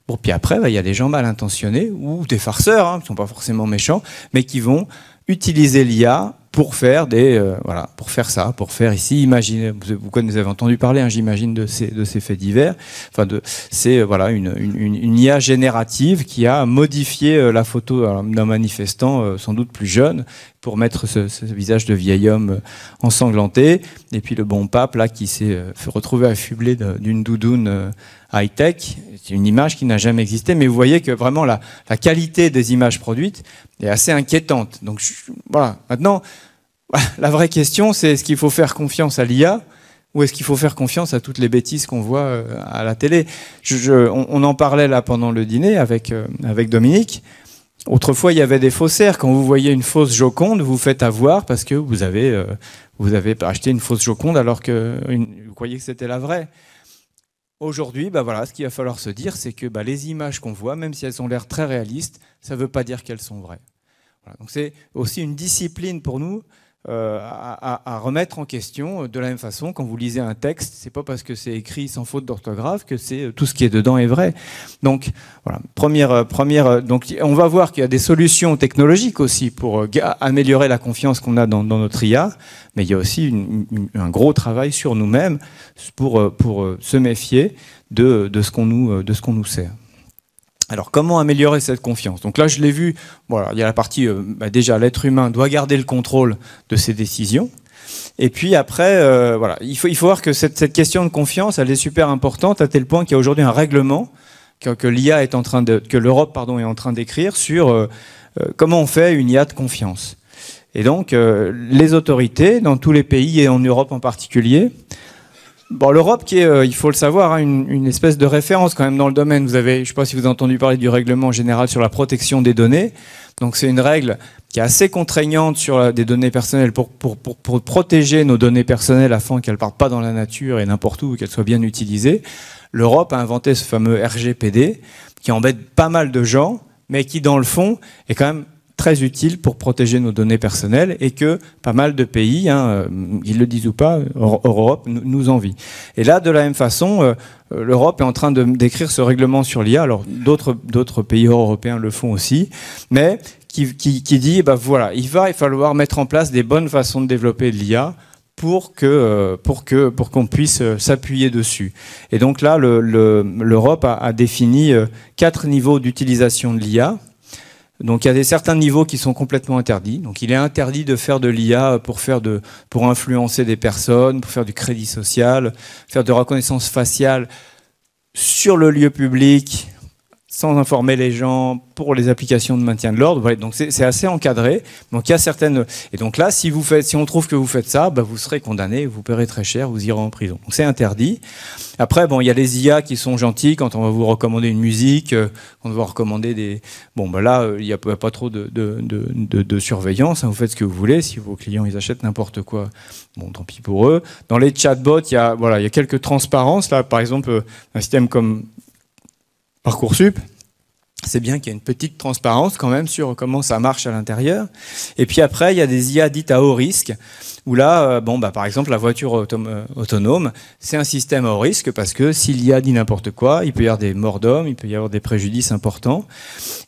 Bon, puis après, il y a des gens mal intentionnés ou des farceurs, qui ne sont pas forcément méchants, mais qui vont utiliser l'IA pour faire pour faire ici, imaginez, vous avez entendu parler, j'imagine, de ces faits divers. C'est une IA générative qui a modifié la photo d'un manifestant sans doute plus jeune pour mettre ce visage de vieil homme ensanglanté, et puis le bon pape là qui s'est retrouvé affublé d'une doudoune high-tech. C'est une image qui n'a jamais existé, mais vous voyez que vraiment la qualité des images produites est assez inquiétante. Donc maintenant, la vraie question, c'est est-ce qu'il faut faire confiance à l'IA ou est-ce qu'il faut faire confiance à toutes les bêtises qu'on voit à la télé? On en parlait là pendant le dîner avec Dominique. Autrefois, il y avait des faussaires. Quand vous voyez une fausse Joconde, vous faites avoir parce que vous avez acheté une fausse Joconde alors que vous croyez que c'était la vraie. aujourd'hui, bah voilà, ce qu'il va falloir se dire, c'est que bah, les images qu'on voit, même si elles ont l'air très réalistes, ça ne veut pas dire qu'elles sont vraies. Voilà. Donc c'est aussi une discipline pour nous à remettre en question de la même façon. Quand vous lisez un texte, c'est pas parce que c'est écrit sans faute d'orthographe que c'est tout ce qui est dedans est vrai. Donc voilà, donc on va voir qu'il y a des solutions technologiques aussi pour améliorer la confiance qu'on a dans notre IA, mais il y a aussi un gros travail sur nous-mêmes pour se méfier de ce qu'on nous sert. Alors, comment améliorer cette confiance? Donc là, je l'ai vu, voilà, il y a la partie, déjà, l'être humain doit garder le contrôle de ses décisions. Et puis après, voilà, il faut voir que cette question de confiance, elle est super importante à tel point qu'il y a aujourd'hui un règlement que l'IA est en train que l'Europe, pardon, est en train d'écrire sur comment on fait une IA de confiance. Et donc, les autorités, dans tous les pays et en Europe en particulier. Bon, l'Europe qui est, il faut le savoir, hein, une espèce de référence quand même dans le domaine. Vous avez, je ne sais pas si vous avez entendu parler du règlement général sur la protection des données. Donc c'est une règle qui est assez contraignante sur des données personnelles pour protéger nos données personnelles afin qu'elles ne partent pas dans la nature et n'importe où, qu'elles soient bien utilisées. L'Europe a inventé ce fameux RGPD qui embête pas mal de gens, mais qui dans le fond est quand même très utile pour protéger nos données personnelles et que pas mal de pays, hein, ils le disent ou pas, Europe nous envie. Et là, de la même façon, l'Europe est en train d'écrire ce règlement sur l'IA. Alors d'autres pays européens le font aussi, mais qui dit, bah voilà, il va falloir mettre en place des bonnes façons de développer de l'IA pour qu'on puisse s'appuyer dessus. Et donc là, l'Europe a défini 4 niveaux d'utilisation de l'IA. Donc il y a certains niveaux qui sont complètement interdits. Donc il est interdit de faire de l'IA pour influencer des personnes, pour faire du crédit social, faire de reconnaissance faciale sur le lieu public, sans informer les gens, pour les applications de maintien de l'ordre. Voilà, donc c'est assez encadré. Donc il y a certaines. Et donc là, si on trouve que vous faites ça, bah, vous serez condamné, vous paierez très cher, vous irez en prison. Donc c'est interdit. Après, bon, il y a les IA qui sont gentils quand on va vous recommander une musique, quand on va vous recommander des. Bon, bah là, il n'y a pas trop de surveillance. Hein, vous faites ce que vous voulez. Si vos clients ils achètent n'importe quoi, bon, tant pis pour eux. Dans les chatbots, il y a quelques transparences. Là, par exemple, un système comme Parcoursup. C'est bien qu'il y ait une petite transparence quand même sur comment ça marche à l'intérieur. Et puis après, il y a des IA dites à haut risque, où là, par exemple, la voiture autonome, c'est un système à haut risque parce que si l'IA dit n'importe quoi, il peut y avoir des morts d'hommes, il peut y avoir des préjudices importants.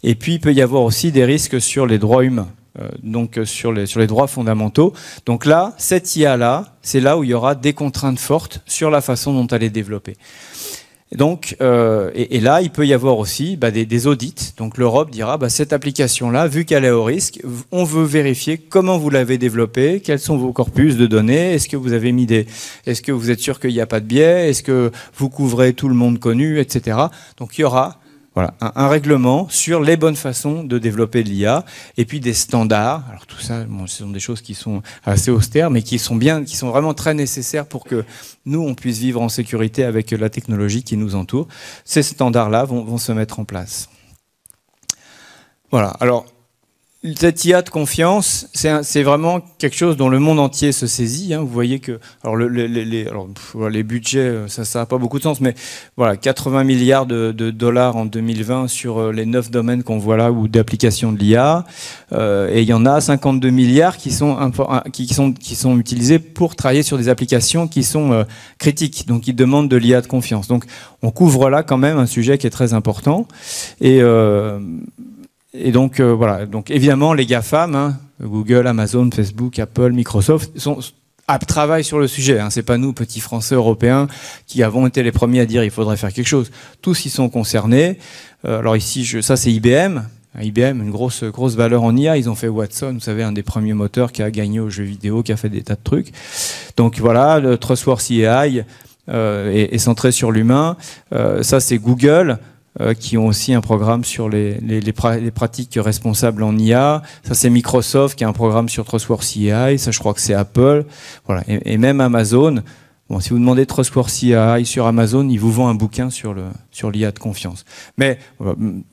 Et puis, il peut y avoir aussi des risques sur les droits humains, donc sur les droits fondamentaux. Donc là, cette IA-là, c'est là où il y aura des contraintes fortes sur la façon dont elle est développée. Donc, et là, il peut y avoir aussi des audits. Donc l'Europe dira, cette application-là, vu qu'elle est au risque, on veut vérifier comment vous l'avez développée, quels sont vos corpus de données, est-ce que vous avez mis est-ce que vous êtes sûr qu'il n'y a pas de biais, est-ce que vous couvrez tout le monde connu, etc. Donc il y aura un règlement sur les bonnes façons de développer de l'IA et puis des standards. Alors tout ça, ce sont des choses qui sont assez austères, mais qui sont vraiment très nécessaires pour que nous, on puisse vivre en sécurité avec la technologie qui nous entoure. Ces standards-là vont se mettre en place. Voilà. Alors, cette IA de confiance, c'est vraiment quelque chose dont le monde entier se saisit. Hein. Vous voyez que les budgets, ça n'a pas beaucoup de sens, mais voilà, 80 milliards de dollars en 2020 sur les 9 domaines qu'on voit là, ou d'application de l'IA. Et il y en a 52 milliards qui sont utilisés pour travailler sur des applications qui sont critiques, donc qui demandent de l'IA de confiance. Donc on couvre là quand même un sujet qui est très important. Et donc voilà, donc évidemment les GAFAM, hein, Google, Amazon, Facebook, Apple, Microsoft travaillent sur le sujet. Hein. C'est pas nous, petits Français européens, qui avons été les premiers à dire il faudrait faire quelque chose. Tous y sont concernés. Alors ici, ça c'est IBM. IBM, une grosse valeur en IA. Ils ont fait Watson, vous savez, un des premiers moteurs qui a gagné aux jeux vidéo, qui a fait des tas de trucs. Donc voilà, le Trustworthy AI est centré sur l'humain. Ça c'est Google. Qui ont aussi un programme sur les pratiques responsables en IA. Ça, c'est Microsoft qui a un programme sur Trustworthy AI. Ça, je crois que c'est Apple. Voilà. Et même Amazon. Bon, si vous demandez Trustworthy AI sur Amazon, ils vous vendent un bouquin sur l'IA de confiance. Mais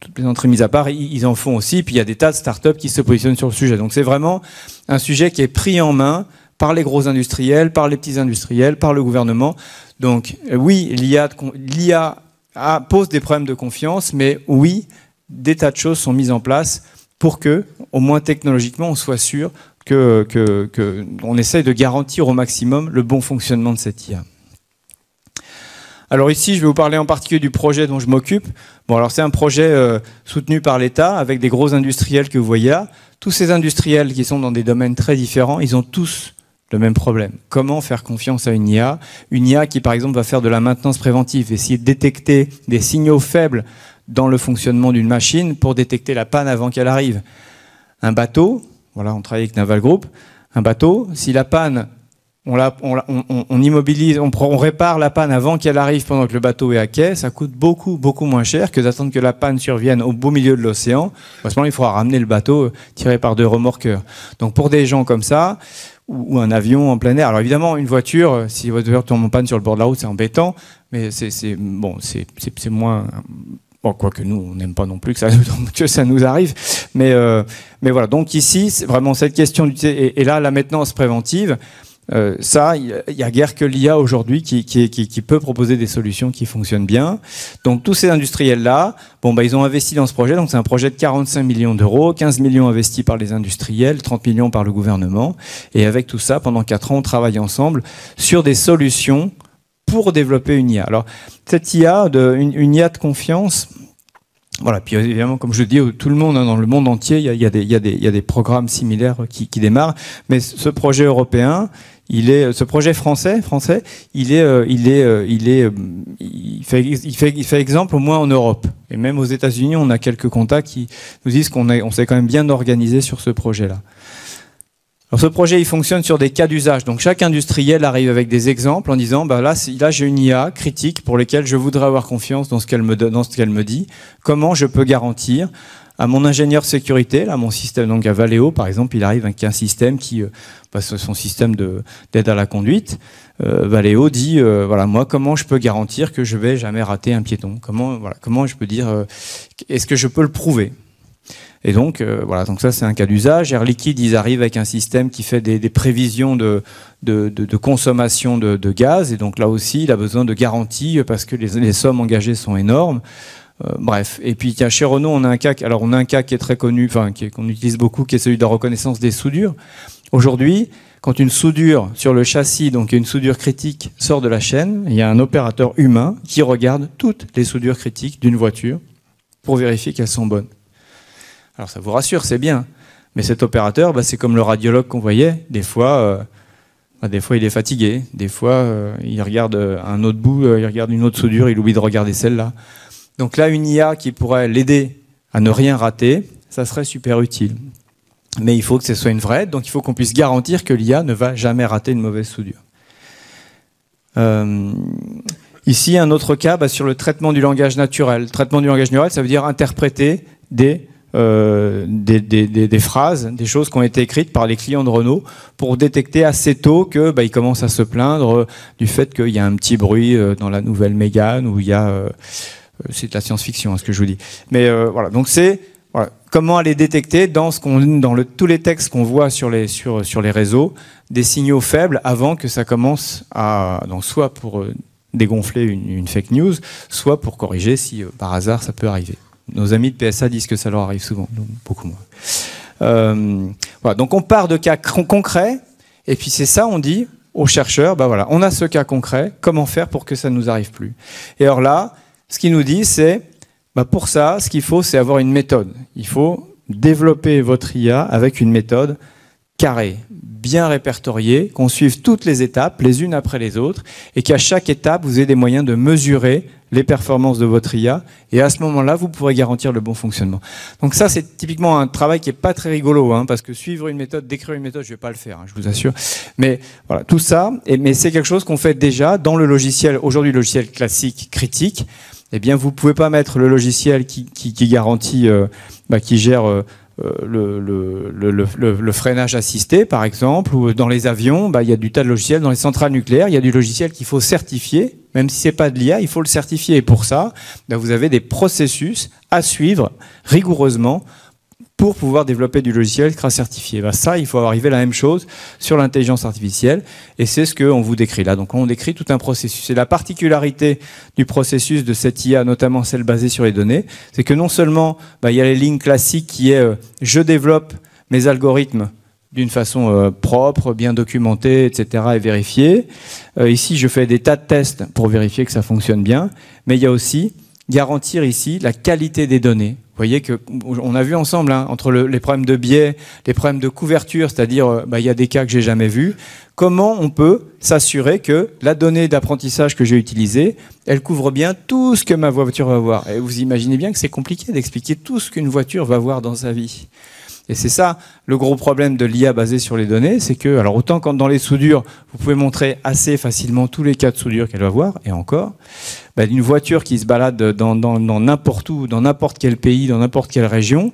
toutes les entrées mises à part, ils en font aussi. Puis il y a des tas de startups qui se positionnent sur le sujet. Donc c'est vraiment un sujet qui est pris en main par les gros industriels, par les petits industriels, par le gouvernement. Donc oui, l'IA pose des problèmes de confiance, mais oui, des tas de choses sont mises en place pour que, au moins technologiquement, on soit sûr qu'on essaye de garantir au maximum le bon fonctionnement de cette IA. Alors ici, je vais vous parler en particulier du projet dont je m'occupe. Bon, alors c'est un projet soutenu par l'État avec des gros industriels que vous voyez là. Tous ces industriels qui sont dans des domaines très différents, ils ont tous le même problème. Comment faire confiance à une IA? Une IA qui, par exemple, va faire de la maintenance préventive, essayer de détecter des signaux faibles dans le fonctionnement d'une machine pour détecter la panne avant qu'elle arrive. Un bateau, voilà, on travaille avec Naval Group, un bateau, si la panne, on immobilise, on répare la panne avant qu'elle arrive pendant que le bateau est à quai, ça coûte beaucoup, beaucoup moins cher que d'attendre que la panne survienne au beau milieu de l'océan. À ce moment-là, il faudra ramener le bateau tiré par 2 remorqueurs. Donc pour des gens comme ça, ou un avion en plein air. Alors évidemment, une voiture, si votre voiture tombe en panne sur le bord de la route, c'est embêtant, mais c'est moins... Bon, quoique nous, on n'aime pas non plus que ça nous arrive. Mais voilà, donc ici, c'est vraiment cette question, et là, la maintenance préventive, ça, il n'y a guère que l'IA aujourd'hui qui peut proposer des solutions qui fonctionnent bien. Donc tous ces industriels-là, bon, bah, ils ont investi dans ce projet. Donc c'est un projet de 45 millions d'euros, 15 millions investis par les industriels, 30 millions par le gouvernement. Et avec tout ça, pendant 4 ans, on travaille ensemble sur des solutions pour développer une IA. Alors cette IA, une IA de confiance... Voilà, puis évidemment, comme je dis, tout le monde, hein, dans le monde entier, il y a des programmes similaires qui démarrent. Mais ce projet européen, ce projet français, il fait exemple au moins en Europe. Et même aux États-Unis, on a quelques contacts qui nous disent qu'on s'est quand même bien organisé sur ce projet-là. Alors ce projet, il fonctionne sur des cas d'usage. Donc chaque industriel arrive avec des exemples en disant bah là j'ai une IA critique pour laquelle je voudrais avoir confiance dans ce qu'elle me dit. Comment je peux garantir à mon ingénieur sécurité, là mon système, donc à Valeo par exemple, il arrive avec un système qui son système d'aide à la conduite. Valeo dit voilà, moi comment je peux garantir que je vais jamais rater un piéton? Comment je peux dire est-ce que je peux le prouver? Et donc, voilà, donc ça c'est un cas d'usage. Air Liquide, ils arrivent avec un système qui fait des prévisions de consommation de gaz. Et donc là aussi, il a besoin de garanties parce que les sommes engagées sont énormes. Bref. Et puis chez Renault, on a un cas qui est très connu, enfin qu'on utilise beaucoup, qui est celui de la reconnaissance des soudures. Aujourd'hui, quand une soudure sur le châssis, donc une soudure critique, sort de la chaîne, il y a un opérateur humain qui regarde toutes les soudures critiques d'une voiture pour vérifier qu'elles sont bonnes. Alors ça vous rassure, c'est bien. Mais cet opérateur, bah, c'est comme le radiologue qu'on voyait. Des fois, il est fatigué. Des fois, il regarde un autre bout, il regarde une autre soudure, il oublie de regarder celle-là. Donc là, une IA qui pourrait l'aider à ne rien rater, ça serait super utile. Mais il faut que ce soit une vraie aide, donc il faut qu'on puisse garantir que l'IA ne va jamais rater une mauvaise soudure. Ici, un autre cas sur le traitement du langage naturel. Le traitement du langage naturel, ça veut dire interpréter des phrases, des choses qui ont été écrites par les clients de Renault pour détecter assez tôt que ils commencent à se plaindre du fait qu'il y a un petit bruit dans la nouvelle Mégane où il y a c'est de la science-fiction ce que je vous dis. Mais voilà, donc c'est comment aller détecter dans tous les textes qu'on voit sur les réseaux des signaux faibles avant que ça commence donc soit pour dégonfler une fake news, soit pour corriger si par hasard ça peut arriver. Nos amis de PSA disent que ça leur arrive souvent, donc beaucoup moins. Voilà, donc on part de cas concrets, et puis c'est ça, on dit aux chercheurs, voilà, on a ce cas concret, comment faire pour que ça ne nous arrive plus? Et alors là, ce qu'ils nous disent, c'est, pour ça, ce qu'il faut, c'est avoir une méthode. Il faut développer votre IA avec une méthode carrée, bien répertoriée, qu'on suive toutes les étapes, les unes après les autres, et qu'à chaque étape, vous ayez des moyens de mesurer les performances de votre IA, et à ce moment-là, vous pourrez garantir le bon fonctionnement. Donc ça, c'est typiquement un travail qui est pas très rigolo, parce que suivre une méthode, décrire une méthode, je vais pas le faire, je vous assure. Mais voilà, tout ça, mais c'est quelque chose qu'on fait déjà dans le logiciel, aujourd'hui le logiciel classique critique. Eh bien, vous pouvez pas mettre le logiciel qui garantit, qui gère le freinage assisté, par exemple, ou dans les avions, il y a du tas de logiciels. Dans les centrales nucléaires, il y a du logiciel qu'il faut certifier, même si c'est pas de l'IA, il faut le certifier. Et pour ça, vous avez des processus à suivre rigoureusement pour pouvoir développer du logiciel CRA certifié. Ben ça, il faut arriver à la même chose sur l'intelligence artificielle, et c'est ce qu'on vous décrit là. Donc on décrit tout un processus. Et la particularité du processus de cette IA, notamment celle basée sur les données, c'est que non seulement il y a les lignes classiques qui est je développe mes algorithmes d'une façon propre, bien documentée, etc. et vérifiée. Ici, je fais des tas de tests pour vérifier que ça fonctionne bien, mais il y a aussi garantir ici la qualité des données. Vous voyez qu'on a vu ensemble, hein, entre les problèmes de biais, les problèmes de couverture, c'est-à-dire il y a des cas que j'ai jamais vus, comment on peut s'assurer que la donnée d'apprentissage que j'ai utilisée, elle couvre bien tout ce que ma voiture va voir. Et vous imaginez bien que c'est compliqué d'expliquer tout ce qu'une voiture va voir dans sa vie. Et c'est ça le gros problème de l'IA basée sur les données, c'est que, alors autant quand dans les soudures, vous pouvez montrer assez facilement tous les cas de soudure qu'elle va voir, et encore, une voiture qui se balade dans n'importe où, dans n'importe quel pays, dans n'importe quelle région,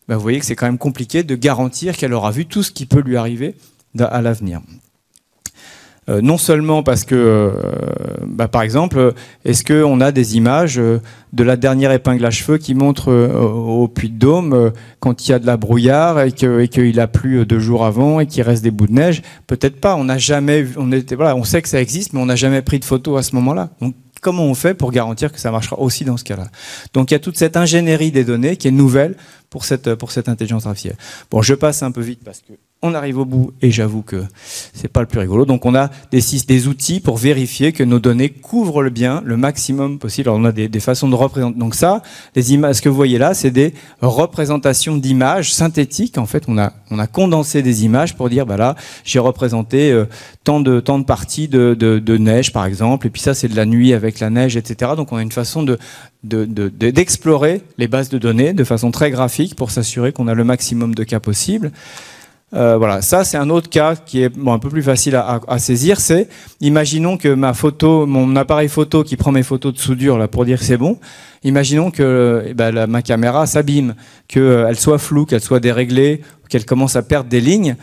vous voyez que c'est quand même compliqué de garantir qu'elle aura vu tout ce qui peut lui arriver à l'avenir. Non seulement parce que, par exemple, est-ce qu'on a des images de la dernière épingle à cheveux qui montre au Puy-de-Dôme quand il y a de la brouillard et qu'il a plu 2 jours avant et qu'il reste des bouts de neige? Peut-être pas, on n'a jamais, on sait que ça existe, mais on n'a jamais pris de photo à ce moment-là. Donc, comment on fait pour garantir que ça marchera aussi dans ce cas-là? Donc il y a toute cette ingénierie des données qui est nouvelle pour cette intelligence artificielle. Bon, je passe un peu vite parce que on arrive au bout et j'avoue que c'est pas le plus rigolo. Donc on a des outils pour vérifier que nos données couvrent le bien le maximum possible. Alors on a des façons de représenter. Donc ça, les images, ce que vous voyez là, c'est des représentations d'images synthétiques. En fait, on a condensé des images pour dire, là, j'ai représenté tant de parties de neige, par exemple. Et puis ça, c'est de la nuit avec la neige, etc. Donc on a une façon d'explorer les bases de données de façon très graphique pour s'assurer qu'on a le maximum de cas possibles. Voilà, ça c'est un autre cas qui est un peu plus facile à saisir. C'est, imaginons que mon appareil photo qui prend mes photos de soudure là pour dire que c'est bon, imaginons que ma caméra s'abîme, qu'elle soit floue, qu'elle soit déréglée, qu'elle commence à perdre des lignes.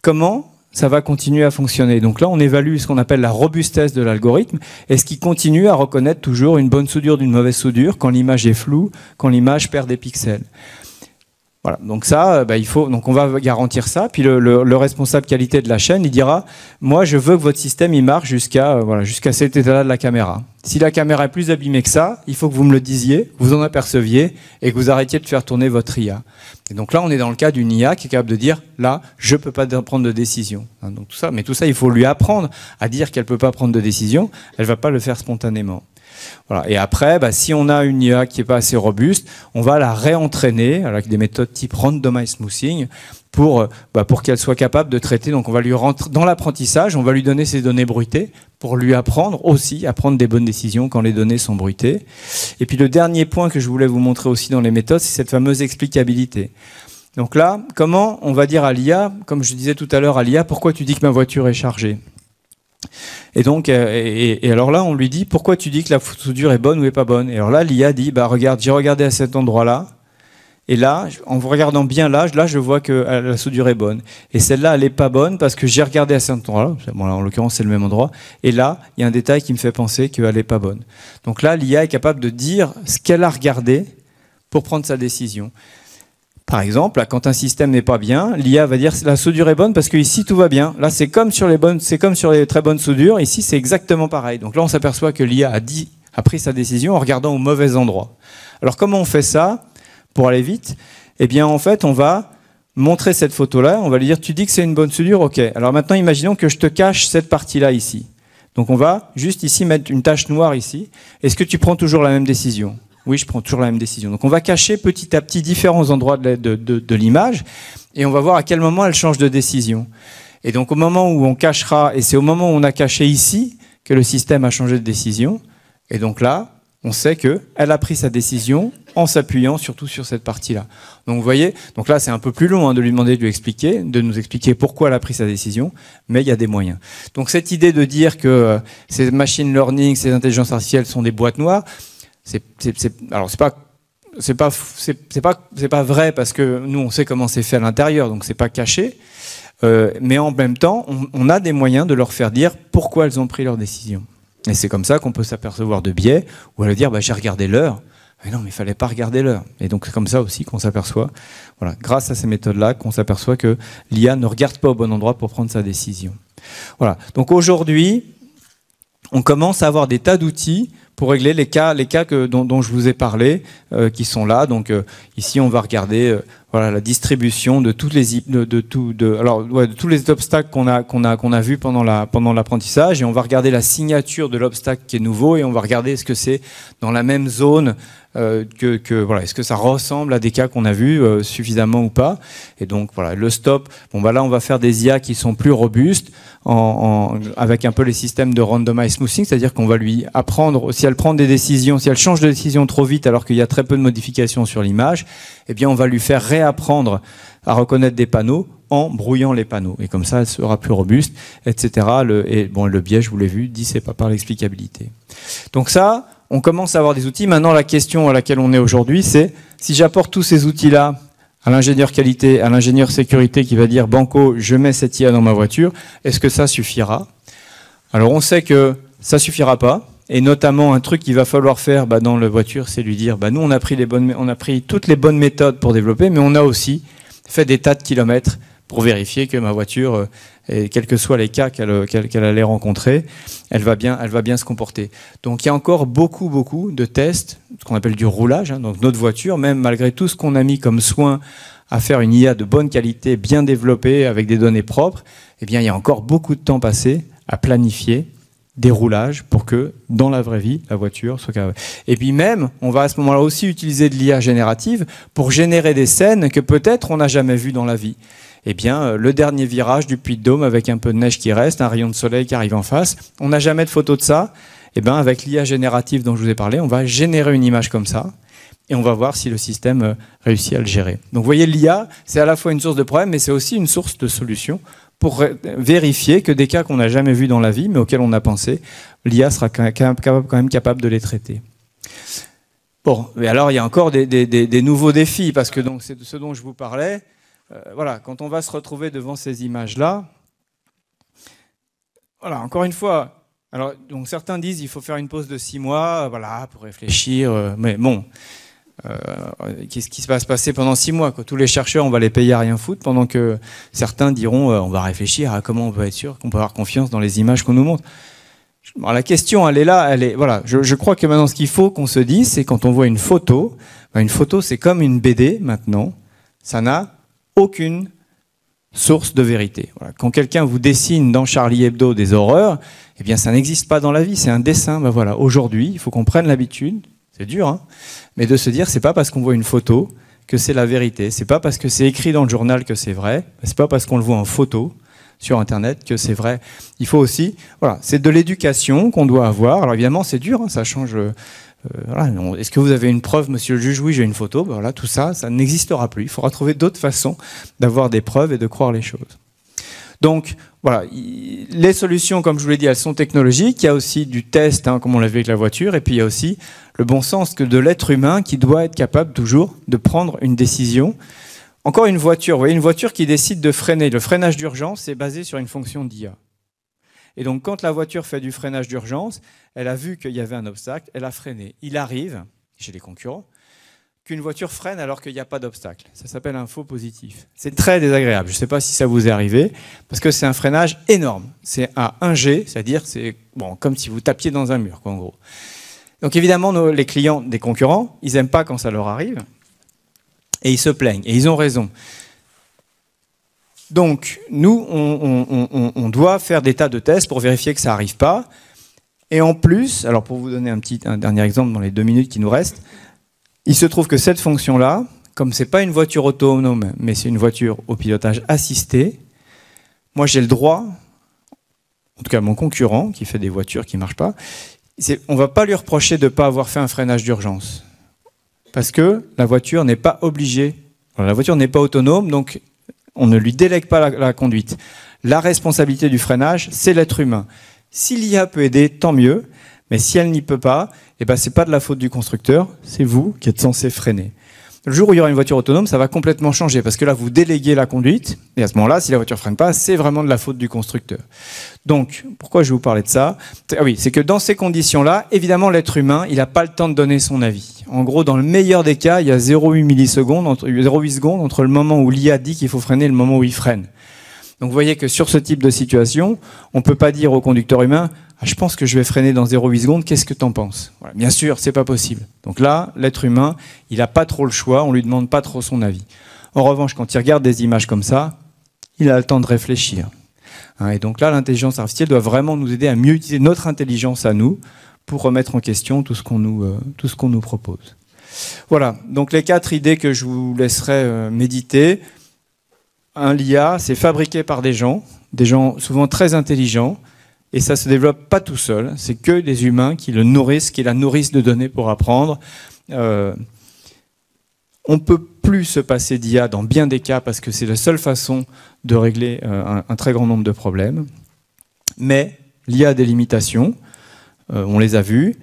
Comment ça va continuer à fonctionner? Donc là, on évalue ce qu'on appelle la robustesse de l'algorithme. Est-ce qu'il continue à reconnaître toujours une bonne soudure d'une mauvaise soudure quand l'image est floue, quand l'image perd des pixels? Voilà, donc ça, donc on va garantir ça. Puis le responsable qualité de la chaîne, il dira, moi je veux que votre système il marche jusqu'à cet état-là de la caméra. Si la caméra est plus abîmée que ça, il faut que vous me le disiez, vous en aperceviez et que vous arrêtiez de faire tourner votre IA. Et donc là, on est dans le cas d'une IA qui est capable de dire, là, je peux pas prendre de décision. Donc tout ça, mais tout ça, il faut lui apprendre à dire qu'elle peut pas prendre de décision. Elle va pas le faire spontanément. Voilà. Et après, si on a une IA qui n'est pas assez robuste, on va la réentraîner avec des méthodes type randomized smoothing pour qu'elle soit capable de traiter. Donc on va lui rentrer dans l'apprentissage, on va lui donner ces données bruitées pour lui apprendre aussi à prendre des bonnes décisions quand les données sont bruitées. Et puis le dernier point que je voulais vous montrer aussi dans les méthodes, c'est cette fameuse explicabilité. Donc là, comment on va dire à l'IA, comme je disais tout à l'heure à l'IA, pourquoi tu dis que ma voiture est chargée ? Et donc, et alors là, on lui dit, pourquoi tu dis que la soudure est bonne ou est pas bonne? Et alors là, l'IA dit, regarde, j'ai regardé à cet endroit-là, et là, en vous regardant bien là, je vois que la soudure est bonne. Et celle-là, elle est pas bonne parce que j'ai regardé à cet endroit-là, bon, là, en l'occurrence, c'est le même endroit, et là, il y a un détail qui me fait penser qu'elle est pas bonne. Donc là, l'IA est capable de dire ce qu'elle a regardé pour prendre sa décision. Par exemple, là, quand un système n'est pas bien, l'IA va dire la soudure est bonne parce que ici tout va bien. Là, c'est comme sur les très bonnes soudures. Ici, c'est exactement pareil. Donc là, on s'aperçoit que l'IA a pris sa décision en regardant au mauvais endroit. Alors, comment on fait ça pour aller vite? Eh bien, en fait, on va montrer cette photo-là. On va lui dire, tu dis que c'est une bonne soudure, ok. Alors maintenant, imaginons que je te cache cette partie-là ici. Donc, on va juste ici mettre une tache noire ici. Est-ce que tu prends toujours la même décision? Oui, je prends toujours la même décision. Donc on va cacher petit à petit différents endroits de l'image et on va voir à quel moment elle change de décision. Et donc au moment où on cachera, et c'est au moment où on a caché ici que le système a changé de décision, et donc là, on sait qu'elle a pris sa décision en s'appuyant surtout sur cette partie-là. Donc vous voyez, donc là c'est un peu plus long de lui demander de nous expliquer pourquoi elle a pris sa décision, mais il y a des moyens. Donc cette idée de dire que ces machine learning, ces intelligences artificielles sont des boîtes noires, alors c'est pas vrai parce que nous on sait comment c'est fait à l'intérieur, donc c'est pas caché, mais en même temps on a des moyens de leur faire dire pourquoi elles ont pris leur décision. Et c'est comme ça qu'on peut s'apercevoir de biais ou à leur dire j'ai regardé l'heure. Mais non, mais il fallait pas regarder l'heure. Et donc c'est comme ça aussi qu'on s'aperçoit, voilà, grâce à ces méthodes-là, qu'on s'aperçoit que l'IA ne regarde pas au bon endroit pour prendre sa décision. Voilà. Donc aujourd'hui, on commence à avoir des tas d'outils pour régler les cas dont je vous ai parlé, qui sont là. Donc ici, on va regarder voilà, la distribution de tous les tous les obstacles qu'on a vus pendant l'apprentissage, et on va regarder la signature de l'obstacle qui est nouveau, et on va regarder est-ce que c'est dans la même zone voilà, est-ce que ça ressemble à des cas qu'on a vus suffisamment ou pas. Et donc voilà, le stop, bon bah là on va faire des IA qui sont plus robustes avec un peu les systèmes de randomized smoothing, c'est-à-dire qu'on va lui apprendre, si elle prend des décisions, si elle change de décision trop vite alors qu'il y a très peu de modifications sur l'image, eh bien on va lui faire réapprendre à reconnaître des panneaux en brouillant les panneaux. Et comme ça, elle sera plus robuste, etc. Le biais, je vous l'ai vu, dit c'est pas par l'explicabilité. Donc ça, on commence à avoir des outils. Maintenant, la question à laquelle on est aujourd'hui, c'est si j'apporte tous ces outils-là à l'ingénieur qualité, à l'ingénieur sécurité qui va dire « Banco, je mets cette IA dans ma voiture », est-ce que ça suffira? Alors, on sait que ça suffira pas. Et notamment, un truc qu'il va falloir faire dans la voiture, c'est lui dire nous, on a pris toutes les bonnes méthodes pour développer, mais on a aussi fait des tas de kilomètres pour vérifier que ma voiture, quels que soient les cas qu'elle allait rencontrer, elle va bien se comporter. Donc il y a encore beaucoup de tests, ce qu'on appelle du roulage. Donc notre voiture, même malgré tout ce qu'on a mis comme soin à faire une IA de bonne qualité, bien développée, avec des données propres, eh bien il y a encore beaucoup de temps passé à planifier des roulages pour que, dans la vraie vie, la voiture soit capable. Et puis même, on va à ce moment-là aussi utiliser de l'IA générative pour générer des scènes que peut-être on n'a jamais vues dans la vie. Eh bien, le dernier virage du Puy-de-Dôme avec un peu de neige qui reste, un rayon de soleil qui arrive en face, on n'a jamais de photo de ça. Eh bien, avec l'IA générative dont je vous ai parlé, on va générer une image comme ça et on va voir si le système réussit à le gérer. Donc, vous voyez, l'IA, c'est à la fois une source de problème, mais c'est aussi une source de solutions pour vérifier que des cas qu'on n'a jamais vus dans la vie, mais auxquels on a pensé, l'IA sera quand même capable de les traiter. Bon, mais alors il y a encore des nouveaux défis, parce que c'est de ce dont je vous parlais. Voilà, quand on va se retrouver devant ces images-là, voilà, encore une fois, alors donc certains disent il faut faire une pause de 6 mois, voilà, pour réfléchir, mais bon. Qu'est-ce qui va se passer pendant 6 mois quoi. Tous les chercheurs, on va les payer à rien foutre, pendant que certains diront on va réfléchir à comment on peut être sûr qu'on peut avoir confiance dans les images qu'on nous montre. Alors, la question, elle est là. Voilà. Je crois que maintenant, ce qu'il faut qu'on se dise, c'est quand on voit une photo c'est comme une BD maintenant. Ça n'a aucune source de vérité. Voilà. Quand quelqu'un vous dessine dans Charlie Hebdo des horreurs, eh bien, ça n'existe pas dans la vie. C'est un dessin. Voilà. Aujourd'hui, il faut qu'on prenne l'habitude. C'est dur, hein, mais de se dire, c'est pas parce qu'on voit une photo que c'est la vérité. C'est pas parce que c'est écrit dans le journal que c'est vrai. C'est pas parce qu'on le voit en photo sur Internet que c'est vrai. Il faut aussi, voilà, c'est de l'éducation qu'on doit avoir. Alors évidemment, c'est dur, hein, ça change. Voilà. Est-ce que vous avez une preuve, monsieur le juge? Oui, j'ai une photo. Ben voilà, tout ça, ça n'existera plus. Il faudra trouver d'autres façons d'avoir des preuves et de croire les choses. Donc, voilà, les solutions, comme je vous l'ai dit, elles sont technologiques. Il y a aussi du test, hein, comme on l'a vu avec la voiture, et puis il y a aussi le bon sens que de l'être humain qui doit être capable toujours de prendre une décision. Encore une voiture, vous voyez, une voiture qui décide de freiner. Le freinage d'urgence est basé sur une fonction d'IA. Et donc, quand la voiture fait du freinage d'urgence, elle a vu qu'il y avait un obstacle, elle a freiné. Il arrive, chez les concurrents, qu'une voiture freine alors qu'il n'y a pas d'obstacle. Ça s'appelle un faux positif. C'est très désagréable. Je ne sais pas si ça vous est arrivé, parce que c'est un freinage énorme. C'est à 1G, c'est-à-dire c'est comme si vous tapiez dans un mur, quoi, en gros. Donc évidemment, les clients des concurrents, ils n'aiment pas quand ça leur arrive, et ils se plaignent, et ils ont raison. Donc nous, on doit faire des tas de tests pour vérifier que ça n'arrive pas. Et en plus, alors pour vous donner un dernier exemple dans les 2 minutes qui nous restent, il se trouve que cette fonction-là, comme ce n'est pas une voiture autonome, mais c'est une voiture au pilotage assisté, moi j'ai le droit, en tout cas mon concurrent qui fait des voitures qui ne marchent pas, on ne va pas lui reprocher de ne pas avoir fait un freinage d'urgence. Parce que la voiture n'est pas obligée, la voiture n'est pas autonome, donc on ne lui délègue pas la conduite. La responsabilité du freinage, c'est l'être humain. Si l'IA peut aider, tant mieux. Mais si elle n'y peut pas, ce n'est pas de la faute du constructeur, c'est vous qui êtes censé freiner. Le jour où il y aura une voiture autonome, ça va complètement changer parce que là, vous déléguez la conduite et à ce moment-là, si la voiture freine pas, c'est vraiment de la faute du constructeur. Donc, pourquoi je vais vous parler de ça? Ah oui, c'est que dans ces conditions-là, évidemment, l'être humain, il n'a pas le temps de donner son avis. En gros, dans le meilleur des cas, il y a 0,8 millisecondes, 0,8 secondes entre le moment où l'IA dit qu'il faut freiner et le moment où il freine. Donc, vous voyez que sur ce type de situation, on ne peut pas dire au conducteur humain « Ah, je pense que je vais freiner dans 0,8 secondes, qu'est-ce que tu en penses ?» Voilà. Bien sûr, c'est pas possible. Donc là, l'être humain, il n'a pas trop le choix, on lui demande pas trop son avis. En revanche, quand il regarde des images comme ça, il a le temps de réfléchir. Et donc là, l'intelligence artificielle doit vraiment nous aider à mieux utiliser notre intelligence à nous pour remettre en question tout ce qu'on nous propose. Voilà, donc les 4 idées que je vous laisserai méditer. L'IA, c'est fabriqué par des gens souvent très intelligents, et ça se développe pas tout seul. C'est que des humains qui le nourrissent, qui la nourrissent de données pour apprendre. On peut plus se passer d'IA dans bien des cas parce que c'est la seule façon de régler un très grand nombre de problèmes. Mais l'IA a des limitations, on les a vues,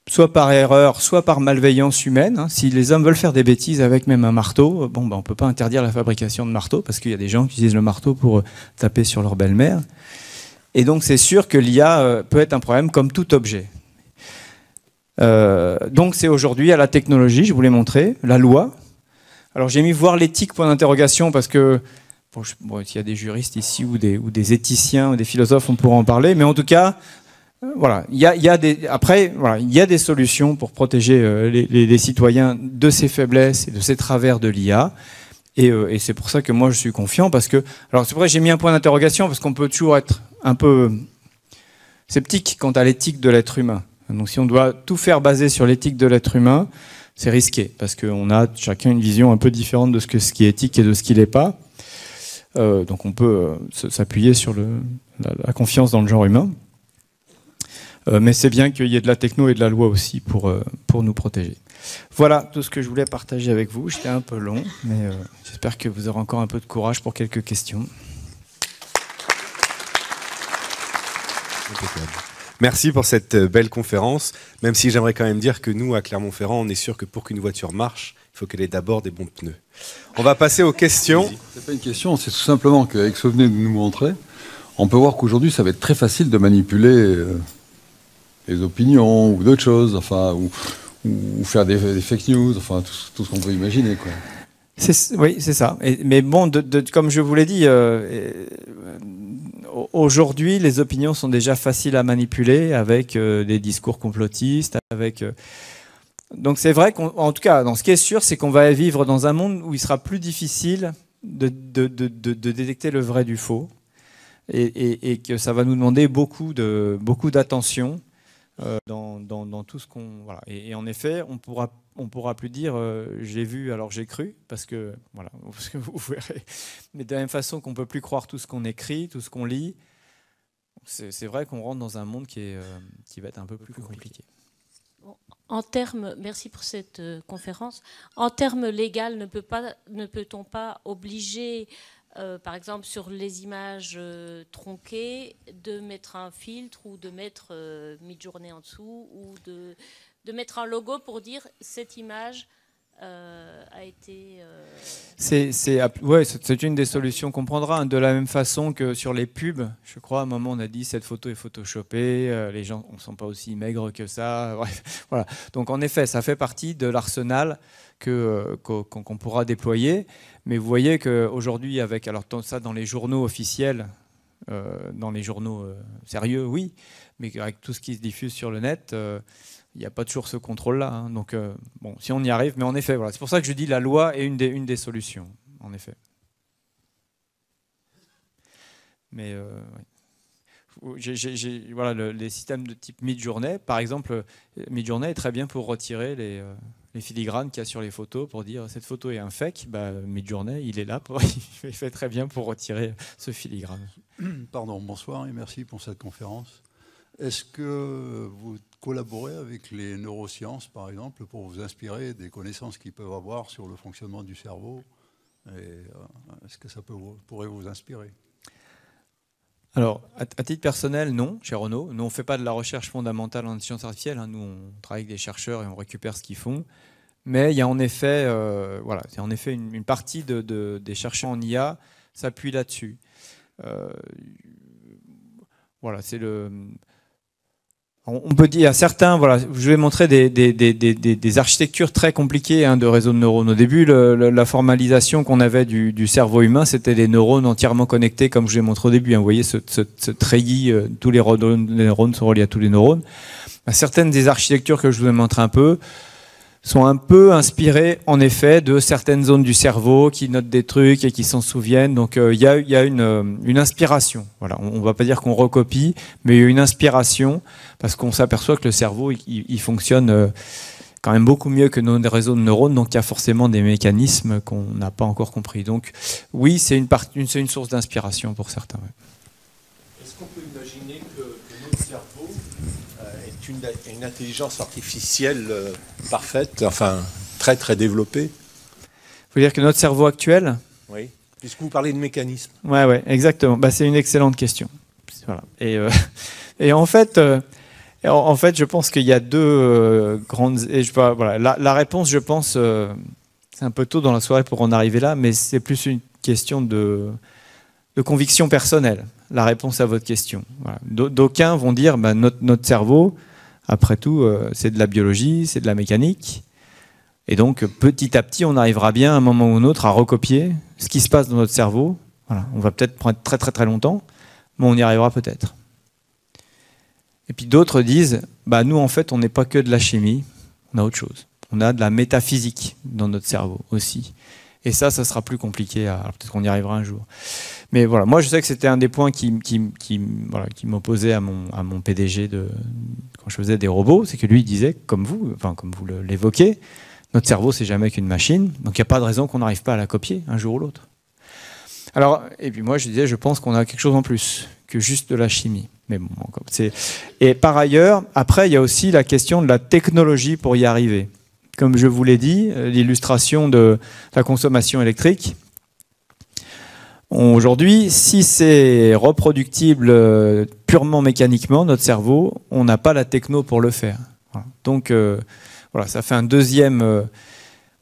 soit par erreur, soit par malveillance humaine. Si les hommes veulent faire des bêtises avec même un marteau, on ne peut pas interdire la fabrication de marteaux parce qu'il y a des gens qui utilisent le marteau pour taper sur leur belle-mère. Et donc c'est sûr que l'IA peut être un problème comme tout objet. Donc c'est aujourd'hui à la technologie, je vous l'ai montré, la loi. Alors j'ai mis voir l'éthique point d'interrogation parce que s'il y a des juristes ici ou des éthiciens ou des philosophes, on pourra en parler. Mais en tout cas, voilà, il y a des solutions pour protéger les citoyens de ces faiblesses et de ces travers de l'IA. Et c'est pour ça que moi je suis confiant parce que, alors c'est vrai que j'ai mis un point d'interrogation parce qu'on peut toujours être un peu sceptique quant à l'éthique de l'être humain. Donc si on doit tout faire baser sur l'éthique de l'être humain, c'est risqué parce qu'on a chacun une vision un peu différente de ce qui est éthique et de ce qui l'est pas. Donc on peut s'appuyer sur la confiance dans le genre humain. Mais c'est bien qu'il y ait de la techno et de la loi aussi pour nous protéger. Voilà tout ce que je voulais partager avec vous. J'étais un peu long, mais j'espère que vous aurez encore un peu de courage pour quelques questions. Merci pour cette belle conférence, même si j'aimerais quand même dire que nous, à Clermont-Ferrand, on est sûr que pour qu'une voiture marche, il faut qu'elle ait d'abord des bons pneus. On va passer aux questions. C'est pas une question, c'est tout simplement qu'avec ce que vous venez de nous montrer, on peut voir qu'aujourd'hui, ça va être très facile de manipuler les opinions ou d'autres choses, enfin, ou faire des fake news, enfin, tout ce qu'on peut imaginer, quoi. Oui, c'est ça. Mais bon, comme je vous l'ai dit, aujourd'hui, les opinions sont déjà faciles à manipuler avec des discours complotistes, donc c'est vrai qu'en tout cas, ce qui est sûr, c'est qu'on va vivre dans un monde où il sera plus difficile de détecter le vrai du faux, et que ça va nous demander beaucoup d'attention dans tout ce qu'on... Voilà. Et en effet, on pourra plus dire j'ai vu, alors j'ai cru, parce que vous verrez. Mais de la même façon qu'on ne peut plus croire tout ce qu'on écrit, tout ce qu'on lit, c'est vrai qu'on rentre dans un monde qui va être un peu plus compliqué. Merci pour cette conférence. En termes légaux, ne peut-on pas obliger, par exemple sur les images tronquées, de mettre un filtre ou de mettre Midjourney en dessous ou de mettre un logo pour dire cette image a été... C'est une des solutions qu'on prendra, de la même façon que sur les pubs. Je crois à un moment on a dit cette photo est photoshopée, les gens ne sont pas aussi maigres que ça. Bref, voilà. Donc en effet, ça fait partie de l'arsenal qu'on pourra déployer. Mais vous voyez qu'aujourd'hui, avec ça dans les journaux officiels, dans les journaux sérieux, oui, mais avec tout ce qui se diffuse sur le net, il n'y a pas toujours ce contrôle-là. Donc, bon, si on y arrive, mais en effet, voilà. C'est pour ça que je dis la loi est une des solutions, en effet. Mais les systèmes de type Midjourney, par exemple, Midjourney est très bien pour retirer les filigranes qu'il y a sur les photos, pour dire cette photo est un fake. Midjourney, il est là, il fait très bien pour retirer ce filigrane. Pardon, bonsoir et merci pour cette conférence. Est-ce que vous collaborez avec les neurosciences, par exemple, pour vous inspirer des connaissances qu'ils peuvent avoir sur le fonctionnement du cerveau? Est-ce que ça pourrait vous inspirer? Alors, à titre personnel, non, chez Renault. Nous, on ne fait pas de la recherche fondamentale en intelligence artificielle. Nous, on travaille avec des chercheurs et on récupère ce qu'ils font. Mais il y a en effet, voilà, c'est en effet une partie des chercheurs en IA s'appuie là-dessus. Voilà, c'est le. On peut dire à certains, voilà, je vais montrer des architectures très compliquées de réseaux de neurones. Au début, la formalisation qu'on avait du cerveau humain, c'était des neurones entièrement connectés, comme je vous ai montré au début. Vous voyez ce treillis, tous les neurones sont reliés à tous les neurones. Certaines des architectures que je vous ai montrées un peu sont un peu inspirées, en effet, de certaines zones du cerveau qui notent des trucs et qui s'en souviennent. Donc, il y a une inspiration. Voilà. On ne va pas dire qu'on recopie, mais il y a une inspiration parce qu'on s'aperçoit que le cerveau, il fonctionne quand même beaucoup mieux que nos réseaux de neurones. Donc, il y a forcément des mécanismes qu'on n'a pas encore compris. Donc, oui, c'est une source d'inspiration pour certains. Ouais. Est-ce qu'on peut imaginer que notre cerveau est une intelligence artificielle parfaite, enfin très très développée? Vous voulez dire que notre cerveau actuel? Oui, puisque vous parlez de mécanisme. Ouais, exactement. C'est une excellente question. Voilà. Et en fait, je pense qu'il y a deux grandes. Et voilà, la réponse, je pense, c'est un peu tôt dans la soirée pour en arriver là, mais c'est plus une question de conviction personnelle. La réponse à votre question. Voilà. D'aucuns vont dire, notre cerveau, après tout, c'est de la biologie, c'est de la mécanique. Et donc, petit à petit, on arrivera bien, à un moment ou un autre, à recopier ce qui se passe dans notre cerveau. Voilà. On va peut-être prendre très très très longtemps, mais on y arrivera peut-être. Et puis d'autres disent, nous, en fait, on n'est pas que de la chimie, on a autre chose. On a de la métaphysique dans notre cerveau aussi. Et ça sera plus compliqué. Alors peut-être qu'on y arrivera un jour. Mais voilà, moi je sais que c'était un des points qui m'opposait à mon PDG quand je faisais des robots, c'est que lui il disait, comme vous l'évoquez, notre cerveau c'est jamais qu'une machine, donc il n'y a pas de raison qu'on n'arrive pas à la copier un jour ou l'autre. Alors, et puis moi je disais, je pense qu'on a quelque chose en plus que juste de la chimie. Mais bon, et par ailleurs, après il y a aussi la question de la technologie pour y arriver. Comme je vous l'ai dit, l'illustration de la consommation électrique. Aujourd'hui, si c'est reproductible purement mécaniquement, notre cerveau, on n'a pas la techno pour le faire. Voilà. Donc, voilà, ça fait un deuxième...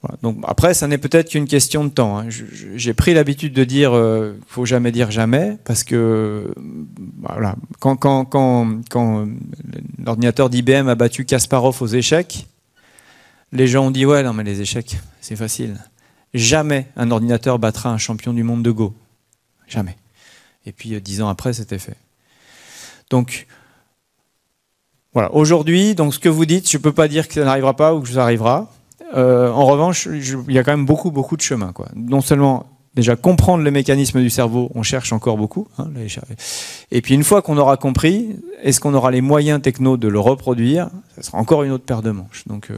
voilà. Donc, après, ça n'est peut-être qu'une question de temps. J'ai pris l'habitude de dire qu'il ne faut jamais dire jamais, parce que voilà, quand l'ordinateur d'IBM a battu Kasparov aux échecs, les gens ont dit « Ouais, non, mais les échecs, c'est facile. Jamais un ordinateur battra un champion du monde de Go. Jamais. » Et puis, 10 ans après, c'était fait. Donc, voilà. Aujourd'hui, donc, ce que vous dites, je ne peux pas dire que ça n'arrivera pas ou que ça arrivera. En revanche, il y a quand même beaucoup de chemin, quoi. Non seulement, déjà, comprendre les mécanismes du cerveau, on cherche encore beaucoup. Et puis, une fois qu'on aura compris, est-ce qu'on aura les moyens techno de le reproduire? Ça sera encore une autre paire de manches. Donc...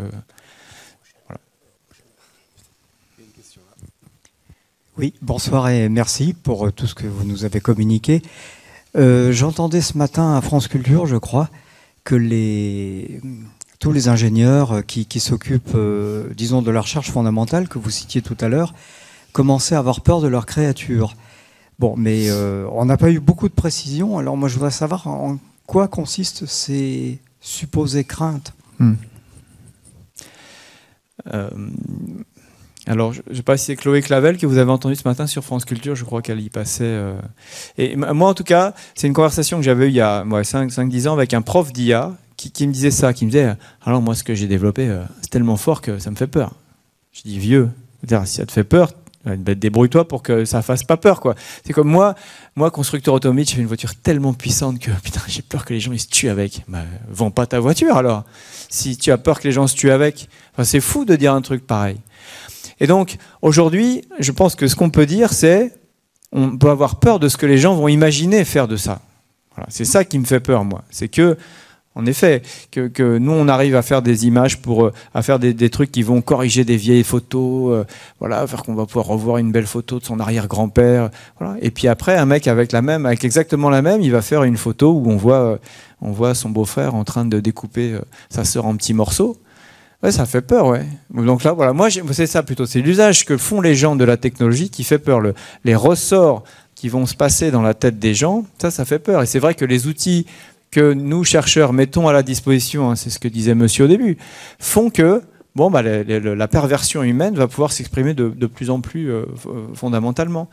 Oui, bonsoir et merci pour tout ce que vous nous avez communiqué. J'entendais ce matin à France Culture, je crois, que tous les ingénieurs qui s'occupent, disons, de la recherche fondamentale, que vous citiez tout à l'heure, commençaient à avoir peur de leur créature. Bon, mais on n'a pas eu beaucoup de précisions, alors moi je voudrais savoir en quoi consistent ces supposées craintes. Alors, je ne sais pas si c'est Chloé Clavel que vous avez entendu ce matin sur France Culture, je crois qu'elle y passait. Et moi, en tout cas, c'est une conversation que j'avais eue il y a 5-10 ans avec un prof d'IA qui me disait ça, qui me disait « Alors moi, ce que j'ai développé, c'est tellement fort que ça me fait peur. » Je dis « Vieux, si ça te fait peur, débrouille-toi pour que ça fasse pas peur, quoi. » C'est comme moi, constructeur automobile, j'ai une voiture tellement puissante que putain, j'ai peur que les gens ils se tuent avec. Vends pas ta voiture alors. Si tu as peur que les gens se tuent avec, c'est fou de dire un truc pareil. Et donc, aujourd'hui, je pense que ce qu'on peut dire, c'est on peut avoir peur de ce que les gens vont imaginer faire de ça. Voilà, c'est ça qui me fait peur, moi. C'est que, en effet, que nous, on arrive à faire des images à faire des trucs qui vont corriger des vieilles photos, voilà, faire qu'on va pouvoir revoir une belle photo de son arrière-grand-père. Voilà. Et puis après, un mec avec exactement la même, il va faire une photo où on voit son beau-frère en train de découper sa sœur en petits morceaux. Ouais, ça fait peur, ouais. Donc là, voilà, moi, c'est ça plutôt. C'est l'usage que font les gens de la technologie qui fait peur. Les ressorts qui vont se passer dans la tête des gens, ça fait peur. Et c'est vrai que les outils que nous, chercheurs, mettons à la disposition, c'est ce que disait monsieur au début, font que bon, bah, la perversion humaine va pouvoir s'exprimer de plus en plus fondamentalement.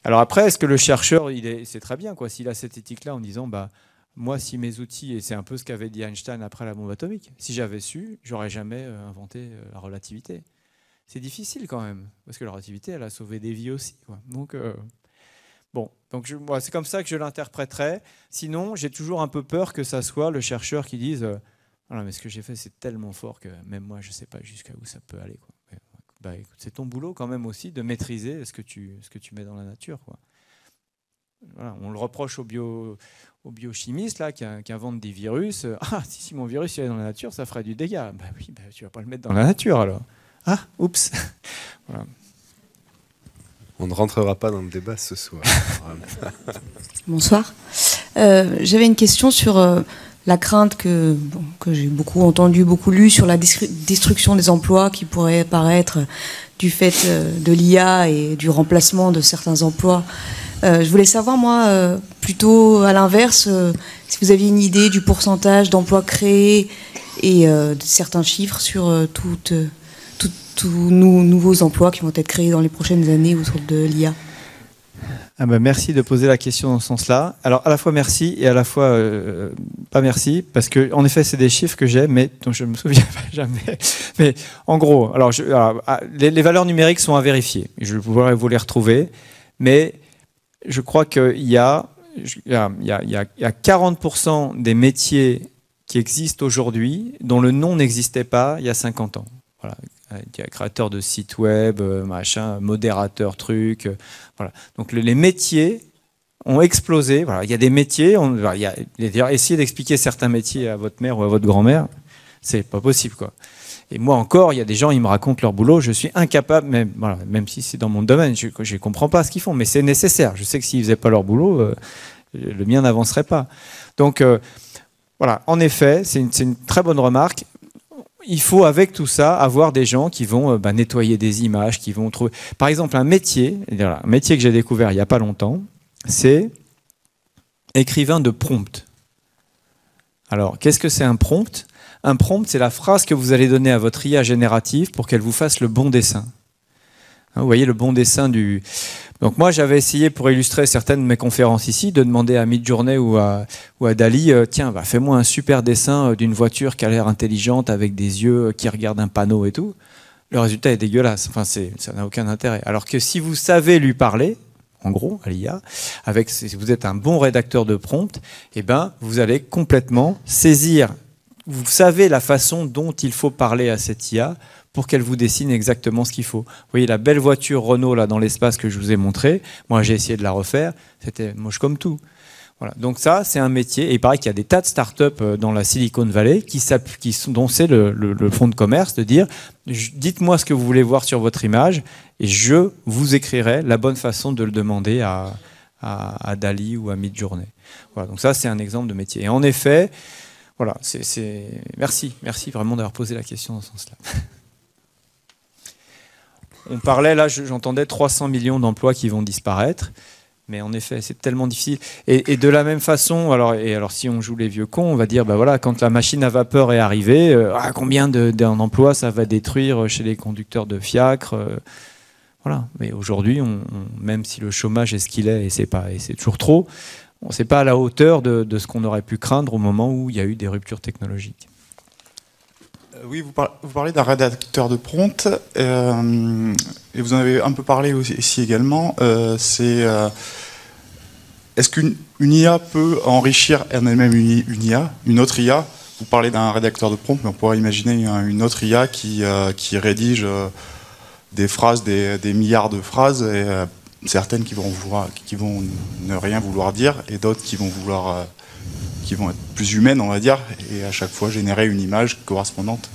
Alors après, est-ce que le chercheur, c'est très bien, quoi, s'il a cette éthique-là en disant, bah, moi, si mes outils, et c'est un peu ce qu'avait dit Einstein après la bombe atomique, si j'avais su, j'aurais jamais inventé la relativité. C'est difficile quand même, parce que la relativité, elle a sauvé des vies aussi, quoi. Donc, bon, donc moi, c'est comme ça que je l'interpréterais. Sinon, j'ai toujours un peu peur que ça soit le chercheur qui dise voilà, mais ce que j'ai fait, c'est tellement fort que même moi, je ne sais pas jusqu'à où ça peut aller, quoi. Bah, écoute, c'est ton boulot quand même aussi de maîtriser ce que tu mets dans la nature, quoi. Voilà, on le reproche aux biochimistes là, qui inventent des virus. Ah, si mon virus il est dans la nature, ça ferait du dégât. Bah oui, bah, tu ne vas pas le mettre dans la nature alors. Ah, oups. Voilà. On ne rentrera pas dans le débat ce soir. Bonsoir. J'avais une question sur la crainte que j'ai beaucoup entendue, beaucoup lue sur la destruction des emplois qui pourrait apparaître du fait de l'IA et du remplacement de certains emplois. Je voulais savoir, moi, plutôt à l'inverse, si vous aviez une idée du pourcentage d'emplois créés et de certains chiffres sur tous nouveaux emplois qui vont être créés dans les prochaines années autour de l'IA. Ah ben merci de poser la question dans ce sens-là. Alors à la fois merci et à la fois pas merci, parce que en effet c'est des chiffres que j'ai, mais dont je me souviens pas jamais. Mais en gros, les valeurs numériques sont à vérifier. Je pourrais vous les retrouver, mais je crois qu'il y a 40% des métiers qui existent aujourd'hui dont le nom n'existait pas il y a 50 ans. Voilà. Il y a créateur de sites web, machin, modérateur, truc. Voilà. Donc les métiers ont explosé. Voilà. Il y a des métiers. Essayer d'expliquer certains métiers à votre mère ou à votre grand-mère, c'est pas possible, quoi. Et moi encore, il y a des gens, ils me racontent leur boulot, je suis incapable, même si c'est dans mon domaine, je ne comprends pas ce qu'ils font, mais c'est nécessaire. Je sais que s'ils ne faisaient pas leur boulot, le mien n'avancerait pas. Donc voilà, en effet, c'est une très bonne remarque. Il faut, avec tout ça, avoir des gens qui vont nettoyer des images, qui vont trouver... Par exemple, un métier que j'ai découvert il n'y a pas longtemps, c'est écrivain de prompt. Alors, qu'est-ce que c'est un prompt ? Un prompt, c'est la phrase que vous allez donner à votre IA générative pour qu'elle vous fasse le bon dessin. Vous voyez le bon dessin du... Donc moi, j'avais essayé, pour illustrer certaines de mes conférences ici, de demander à Midjourney ou à Dali, tiens, fais-moi un super dessin d'une voiture qui a l'air intelligente avec des yeux qui regardent un panneau et tout. Le résultat est dégueulasse. Enfin, ça n'a aucun intérêt. Alors que si vous savez lui parler, en gros, à l'IA, si vous êtes un bon rédacteur de prompt, eh ben, vous allez complètement saisir. Vous savez la façon dont il faut parler à cette IA pour qu'elle vous dessine exactement ce qu'il faut. Vous voyez la belle voiture Renault là dans l'espace que je vous ai montré. Moi, j'ai essayé de la refaire. C'était moche comme tout. Voilà. Donc ça, c'est un métier. Et il paraît qu'il y a des tas de startups dans la Silicon Valley dont c'est le fonds de commerce de dire dites-moi ce que vous voulez voir sur votre image et je vous écrirai la bonne façon de le demander à Dali ou à Midjourney. Voilà. Donc ça, c'est un exemple de métier. Et en effet, voilà, merci vraiment d'avoir posé la question dans ce sens-là. On parlait, là, j'entendais 300 millions d'emplois qui vont disparaître, mais en effet, c'est tellement difficile. Et de la même façon, alors si on joue les vieux cons, on va dire, voilà, quand la machine à vapeur est arrivée, combien d'emplois ça va détruire chez les conducteurs de fiacre voilà. Mais aujourd'hui, même si le chômage est ce qu'il est, et c'est toujours trop, on n'est pas à la hauteur de ce qu'on aurait pu craindre au moment où il y a eu des ruptures technologiques. Oui, vous parlez d'un rédacteur de prompt, et vous en avez un peu parlé ici également. Est-ce qu'une IA peut enrichir elle-même une IA, une autre IA? Vous parlez d'un rédacteur de prompt, mais on pourrait imaginer une autre IA qui rédige des phrases, des milliards de phrases, et certaines qui vont ne rien vouloir dire, et d'autres qui vont être plus humaines, on va dire, et à chaque fois générer une image correspondante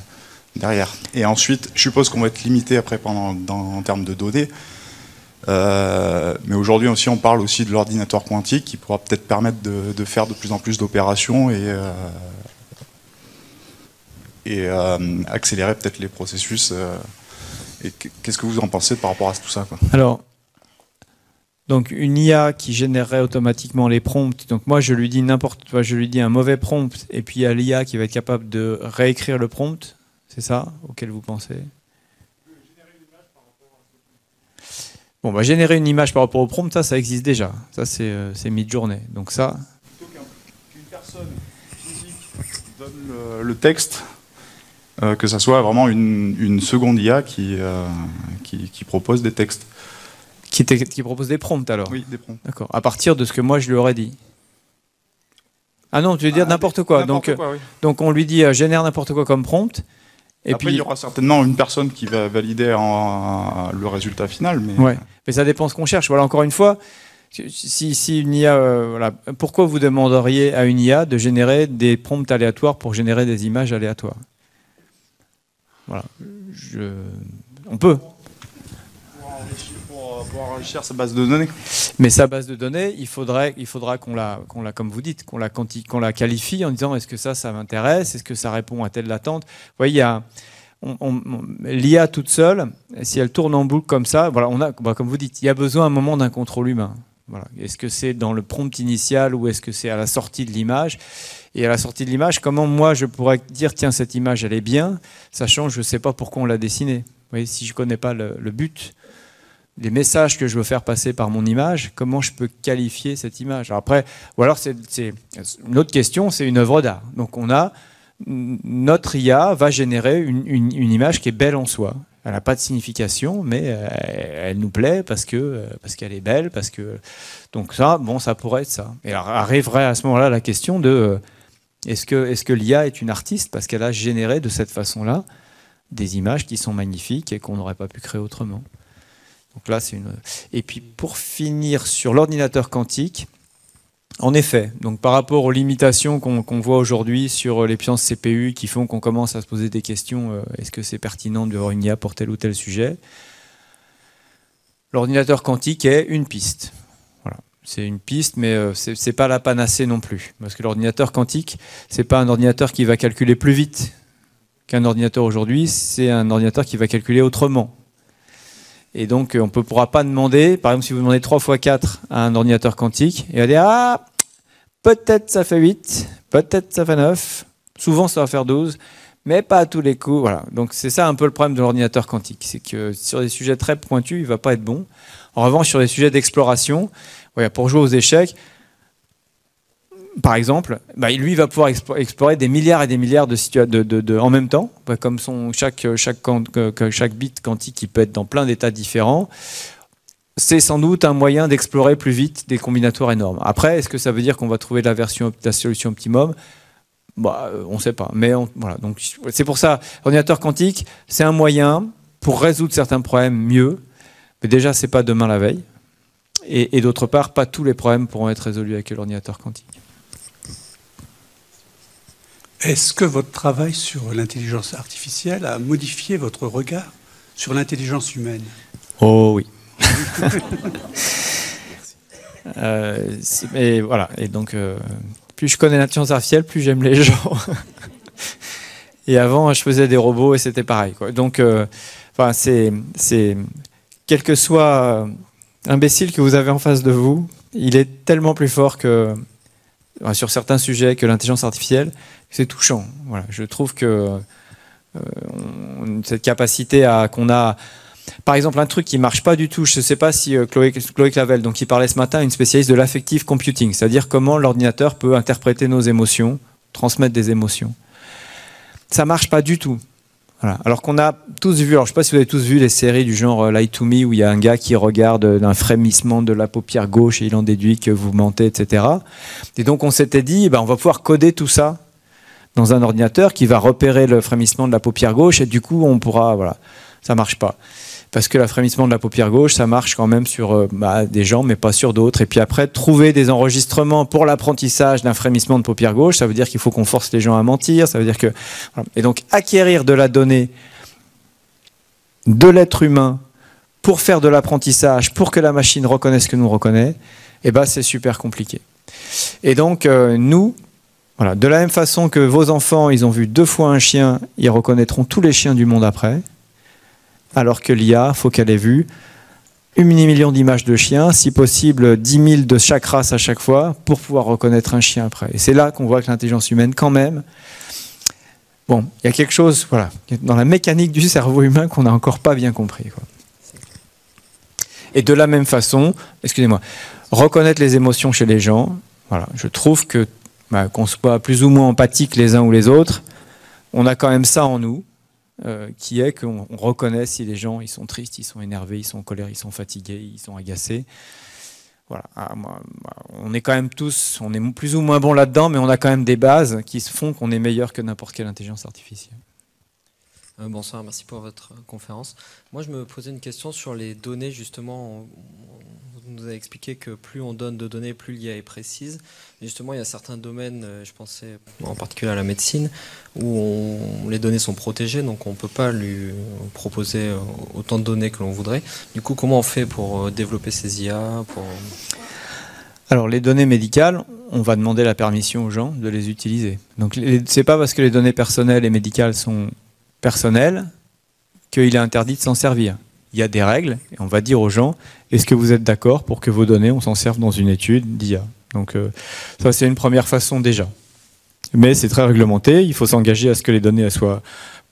derrière. Et ensuite, je suppose qu'on va être limité après en termes de données, mais aujourd'hui aussi on parle aussi de l'ordinateur quantique qui pourra peut-être permettre de faire de plus en plus d'opérations et accélérer peut-être les processus. Et qu'est-ce que vous en pensez par rapport à tout ça, quoi? Alors, donc une IA qui générerait automatiquement les prompts. Donc moi je lui dis un mauvais prompt et puis il y a l'IA qui va être capable de réécrire le prompt. C'est ça auquel vous pensez? Bon, bah, générer une image par rapport au prompt, ça existe déjà. Ça, c'est mid-journée. Donc ça... Plutôt qu'une personne physique donne le texte, que ça soit vraiment une seconde IA qui propose des textes. Qui propose des prompts, alors? Oui, des prompts. D'accord. À partir de ce que moi, je lui aurais dit. Ah non, tu veux dire n'importe quoi. N'importe quoi, oui. Donc on lui dit génère n'importe quoi comme prompt. Et après, puis il y aura certainement une personne qui va valider le résultat final. Mais... Ouais. Mais ça dépend ce qu'on cherche. Voilà, encore une fois, si une IA, voilà, pourquoi vous demanderiez à une IA de générer des prompts aléatoires pour générer des images aléatoires? Voilà. On peut. Pour enrichir sa base de données. Mais sa base de données, il faudra qu'on la, comme vous dites, qu'on la qualifie en disant est-ce que ça m'intéresse, est-ce que ça répond à telle attente. Vous voyez, il y a l'IA toute seule, si elle tourne en boucle comme ça, voilà, comme vous dites, il y a besoin à un moment d'un contrôle humain. Voilà. Est-ce que c'est dans le prompt initial ou est-ce que c'est à la sortie de l'image? Et à la sortie de l'image, comment moi je pourrais dire tiens, cette image elle est bien, sachant que je ne sais pas pourquoi on l'a dessinée. Vous voyez, si je ne connais pas le but, les messages que je veux faire passer par mon image, comment je peux qualifier cette image? Alors après, ou alors c'est une autre question, c'est une œuvre d'art. Donc notre IA va générer une image qui est belle en soi. Elle n'a pas de signification, mais elle nous plaît parce qu'elle est belle, donc ça, bon, ça pourrait être ça. Et alors arriverait à ce moment-là la question de est-ce que l'IA est une artiste parce qu'elle a généré de cette façon-là des images qui sont magnifiques et qu'on n'aurait pas pu créer autrement. Donc là, Et puis pour finir sur l'ordinateur quantique, en effet, donc par rapport aux limitations qu'on voit aujourd'hui sur les puissances CPU qui font qu'on commence à se poser des questions, est-ce que c'est pertinent d'avoir une IA pour tel ou tel sujet? L'ordinateur quantique est une piste. Voilà. C'est une piste, mais c'est pas la panacée non plus. Parce que l'ordinateur quantique, c'est pas un ordinateur qui va calculer plus vite qu'un ordinateur aujourd'hui, c'est un ordinateur qui va calculer autrement. Et donc, on ne pourra pas demander, par exemple, si vous demandez 3 x 4 à un ordinateur quantique, il va dire, ah, peut-être ça fait 8, peut-être ça fait 9, souvent ça va faire 12, mais pas à tous les coups. Voilà. Donc, c'est ça un peu le problème de l'ordinateur quantique, c'est que sur des sujets très pointus, il ne va pas être bon. En revanche, sur des sujets d'exploration, voilà, pour jouer aux échecs, par exemple, lui va pouvoir explorer des milliards et des milliards de situations en même temps, comme chaque bit quantique qui peut être dans plein d'états différents. C'est sans doute un moyen d'explorer plus vite des combinatoires énormes. Après, est-ce que ça veut dire qu'on va trouver la solution optimum? On ne sait pas. Mais voilà. Donc c'est pour ça, l'ordinateur quantique, c'est un moyen pour résoudre certains problèmes mieux. Mais déjà, c'est pas demain la veille. Et d'autre part, pas tous les problèmes pourront être résolus avec l'ordinateur quantique. Est-ce que votre travail sur l'intelligence artificielle a modifié votre regard sur l'intelligence humaine? Oh oui. Et voilà. Et donc, plus je connais l'intelligence artificielle, plus j'aime les gens. Et avant, je faisais des robots et c'était pareil, quoi. Donc, c'est quel que soit l'imbécile que vous avez en face de vous, il est tellement plus fort que sur certains sujets que l'intelligence artificielle. C'est touchant. Voilà. Je trouve que cette capacité qu'on a... Par exemple, un truc qui ne marche pas du tout, je ne sais pas si Chloé Clavel, donc qui parlait ce matin, une spécialiste de l'affective computing, c'est-à-dire comment l'ordinateur peut interpréter nos émotions, transmettre des émotions. Ça ne marche pas du tout. Voilà. Alors qu'on a tous vu, alors je ne sais pas si vous avez tous vu les séries du genre Lie to Me, où il y a un gars qui regarde d'un frémissement de la paupière gauche et il en déduit que vous mentez, etc. Et donc on s'était dit, on va pouvoir coder tout ça dans un ordinateur qui va repérer le frémissement de la paupière gauche et du coup on pourra, voilà, ça marche pas. Parce que le frémissement de la paupière gauche, ça marche quand même sur des gens, mais pas sur d'autres. Et puis après, trouver des enregistrements pour l'apprentissage d'un frémissement de paupière gauche, ça veut dire qu'il faut qu'on force les gens à mentir, ça veut dire que... Voilà. Et donc, acquérir de la donnée de l'être humain pour faire de l'apprentissage, pour que la machine reconnaisse ce que nous reconnaît, c'est super compliqué. Et donc, nous, voilà, de la même façon que vos enfants, ils ont vu 2 fois un chien, ils reconnaîtront tous les chiens du monde après. Alors que l'IA, il faut qu'elle ait vu 1 million d'images de chiens, si possible 10 000 de chaque race à chaque fois, pour pouvoir reconnaître un chien après. Et c'est là qu'on voit que l'intelligence humaine, quand même, Bon, il y a quelque chose, voilà, dans la mécanique du cerveau humain qu'on n'a encore pas bien compris, quoi. Et de la même façon, excusez-moi, reconnaître les émotions chez les gens, voilà, je trouve que qu'on soit plus ou moins empathique les uns ou les autres, on a quand même ça en nous, qui est qu'on reconnaît si les gens ils sont tristes, ils sont énervés, ils sont en colère, ils sont fatigués, ils sont agacés. Voilà. On est quand même tous, on est plus ou moins bon là-dedans, mais on a quand même des bases qui font qu'on est meilleur que n'importe quelle intelligence artificielle. Bonsoir, merci pour votre conférence. Moi, je me posais une question sur les données, justement. Vous nous avez expliqué que plus on donne de données, plus l'IA est précise. Et justement, il y a certains domaines, je pensais en particulier à la médecine, où les données sont protégées, donc on ne peut pas lui proposer autant de données que l'on voudrait. Du coup, comment on fait pour développer ces IA Alors, les données médicales, on va demander la permission aux gens de les utiliser. Donc, c'est pas parce que les données personnelles et médicales sont personnelles qu'il est interdit de s'en servir. Il y a des règles, et on va dire aux gens, est-ce que vous êtes d'accord pour que vos données, on s'en serve dans une étude d'IA? Donc ça, c'est une première façon déjà. Mais c'est très réglementé, il faut s'engager à ce que les données elles soient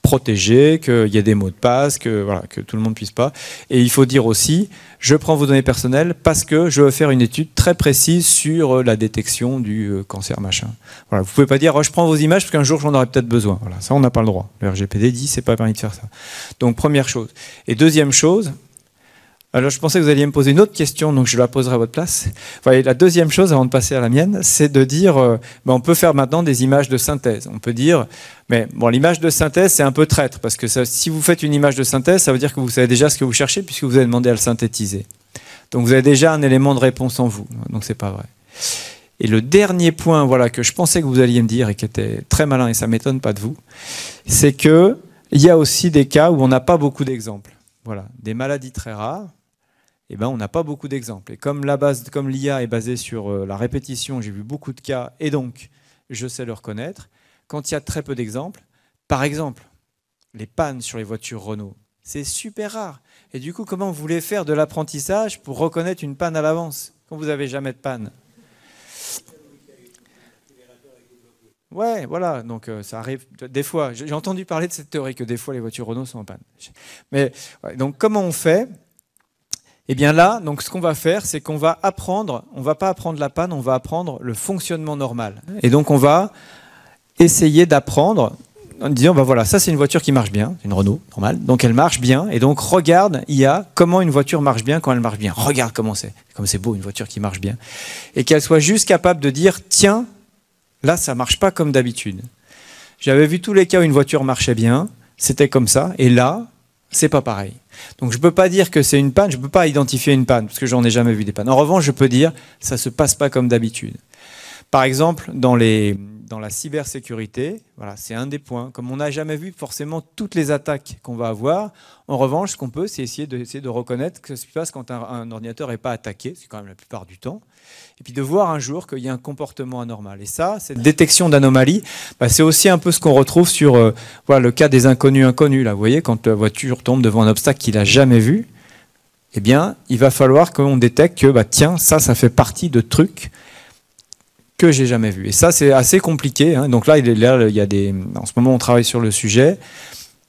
protégées, qu'il y ait des mots de passe, que, voilà, que tout le monde puisse pas. Et il faut dire aussi, je prends vos données personnelles parce que je veux faire une étude très précise sur la détection du cancer machin. Voilà, vous pouvez pas dire, oh, je prends vos images parce qu'un jour j'en aurai peut-être besoin. Voilà, ça on n'a pas le droit. Le RGPD dit, c'est pas permis de faire ça. Donc première chose. Et deuxième chose, alors je pensais que vous alliez me poser une autre question, donc je la poserai à votre place. Voilà, la deuxième chose, avant de passer à la mienne, c'est de dire, on peut faire maintenant des images de synthèse. On peut dire, mais bon, l'image de synthèse, c'est un peu traître, parce que ça, si vous faites une image de synthèse, ça veut dire que vous savez déjà ce que vous cherchez, puisque vous avez demandé à le synthétiser. Donc vous avez déjà un élément de réponse en vous, donc c'est pas vrai. Et le dernier point, voilà, que je pensais que vous alliez me dire, et qui était très malin, et ça m'étonne pas de vous, c'est que il y a aussi des cas où on n'a pas beaucoup d'exemples. Voilà, des maladies très rares. Eh ben, on n'a pas beaucoup d'exemples. Et comme l'IA est basée sur la répétition, j'ai vu beaucoup de cas, et donc je sais le reconnaître. Quand il y a très peu d'exemples, par exemple, les pannes sur les voitures Renault, c'est super rare. Et du coup, comment vous voulez faire de l'apprentissage pour reconnaître une panne à l'avance, quand vous n'avez jamais de panne? Ouais, voilà, donc ça arrive des fois. J'ai entendu parler de cette théorie que des fois les voitures Renault sont en panne. Mais ouais, donc comment on fait? Eh bien là, donc ce qu'on va faire, c'est qu'on va apprendre, on ne va pas apprendre la panne, on va apprendre le fonctionnement normal. Et donc on va essayer d'apprendre en disant, ben voilà, ça c'est une voiture qui marche bien, une Renault, normale, donc elle marche bien, et donc regarde, IA, comment une voiture marche bien quand elle marche bien. Regarde comment c'est, comme c'est beau une voiture qui marche bien. Et qu'elle soit juste capable de dire, tiens, là ça ne marche pas comme d'habitude. J'avais vu tous les cas où une voiture marchait bien, c'était comme ça, et là, c'est pas pareil. Donc je ne peux pas dire que c'est une panne, je ne peux pas identifier une panne, parce que j'en ai jamais vu des pannes. En revanche, je peux dire ça ne se passe pas comme d'habitude. Par exemple, dans la cybersécurité, voilà, c'est un des points. Comme on n'a jamais vu forcément toutes les attaques qu'on va avoir, en revanche, ce qu'on peut, c'est essayer de reconnaître ce qui se passe quand un ordinateur n'est pas attaqué, c'est quand même la plupart du temps, et puis de voir un jour qu'il y a un comportement anormal. Et ça, cette détection d'anomalies, c'est aussi un peu ce qu'on retrouve sur voilà, le cas des inconnus. Là, vous voyez, quand la voiture tombe devant un obstacle qu'il n'a jamais vu, eh bien, il va falloir qu'on détecte que, tiens, ça fait partie de trucs que j'ai jamais vu. Et ça, c'est assez compliqué. Hein. Donc là, il y a en ce moment, on travaille sur le sujet.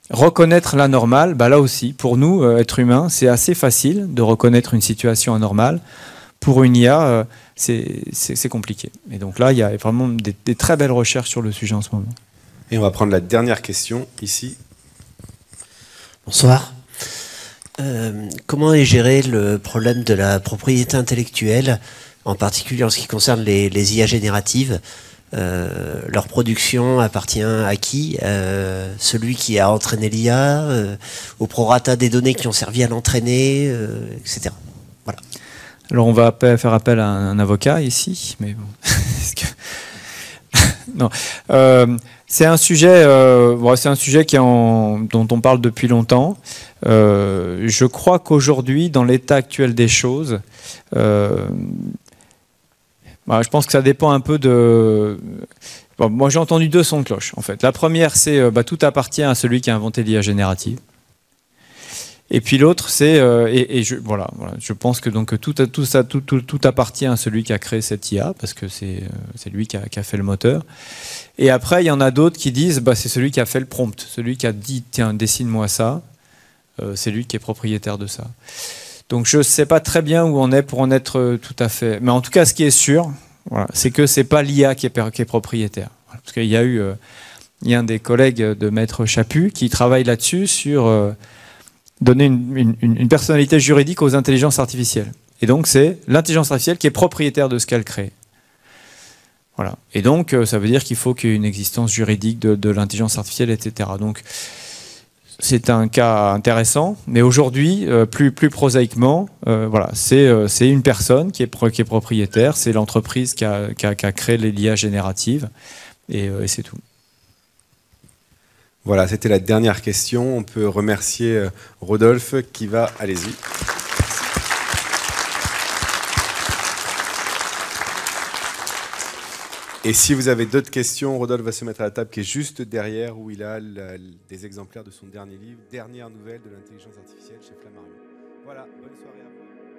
Reconnaître l'anormal, là aussi, pour nous, êtres humains, c'est assez facile de reconnaître une situation anormale. Pour une IA, c'est compliqué. Et donc là, il y a vraiment des très belles recherches sur le sujet en ce moment. Et on va prendre la dernière question, ici. Bonsoir. Comment est géré le problème de la propriété intellectuelle, en particulier en ce qui concerne les IA génératives? Leur production appartient à qui? Celui qui a entraîné l'IA, au prorata des données qui ont servi à l'entraîner, etc. Voilà. Alors on va faire appel à un avocat ici, mais bon. Non. C'est un sujet dont on parle depuis longtemps. Je crois qu'aujourd'hui, dans l'état actuel des choses, je pense que ça dépend un peu de... Bon, moi, j'ai entendu deux sons de cloche, en fait. La première, c'est tout appartient à celui qui a inventé l'IA générative. Et puis l'autre, c'est voilà, je pense que donc tout appartient à celui qui a créé cette IA parce que c'est lui qui a fait le moteur. Et après, il y en a d'autres qui disent, bah, c'est celui qui a fait le prompt, celui qui a dit tiens dessine-moi ça, c'est lui qui est propriétaire de ça. Donc je ne sais pas très bien où on est pour en être tout à fait. Mais en tout cas, ce qui est sûr, voilà, c'est que c'est pas l'IA qui est propriétaire. Parce qu'il y a eu il y a un des collègues de Maître Chaput qui travaille là-dessus sur donner une personnalité juridique aux intelligences artificielles. Et donc c'est l'intelligence artificielle qui est propriétaire de ce qu'elle crée. Voilà. Et donc ça veut dire qu'il faut qu'il y ait une existence juridique de l'intelligence artificielle, etc. Donc c'est un cas intéressant, mais aujourd'hui, plus prosaïquement, voilà, c'est une personne qui est propriétaire, c'est l'entreprise qui a créé l'IA générative, et c'est tout. Voilà, c'était la dernière question. On peut remercier Rodolphe qui va... Allez-y. Et si vous avez d'autres questions, Rodolphe va se mettre à la table qui est juste derrière, où il a des exemplaires de son dernier livre, Dernière nouvelle de l'intelligence artificielle chez Flammarion. Voilà, bonne soirée à vous.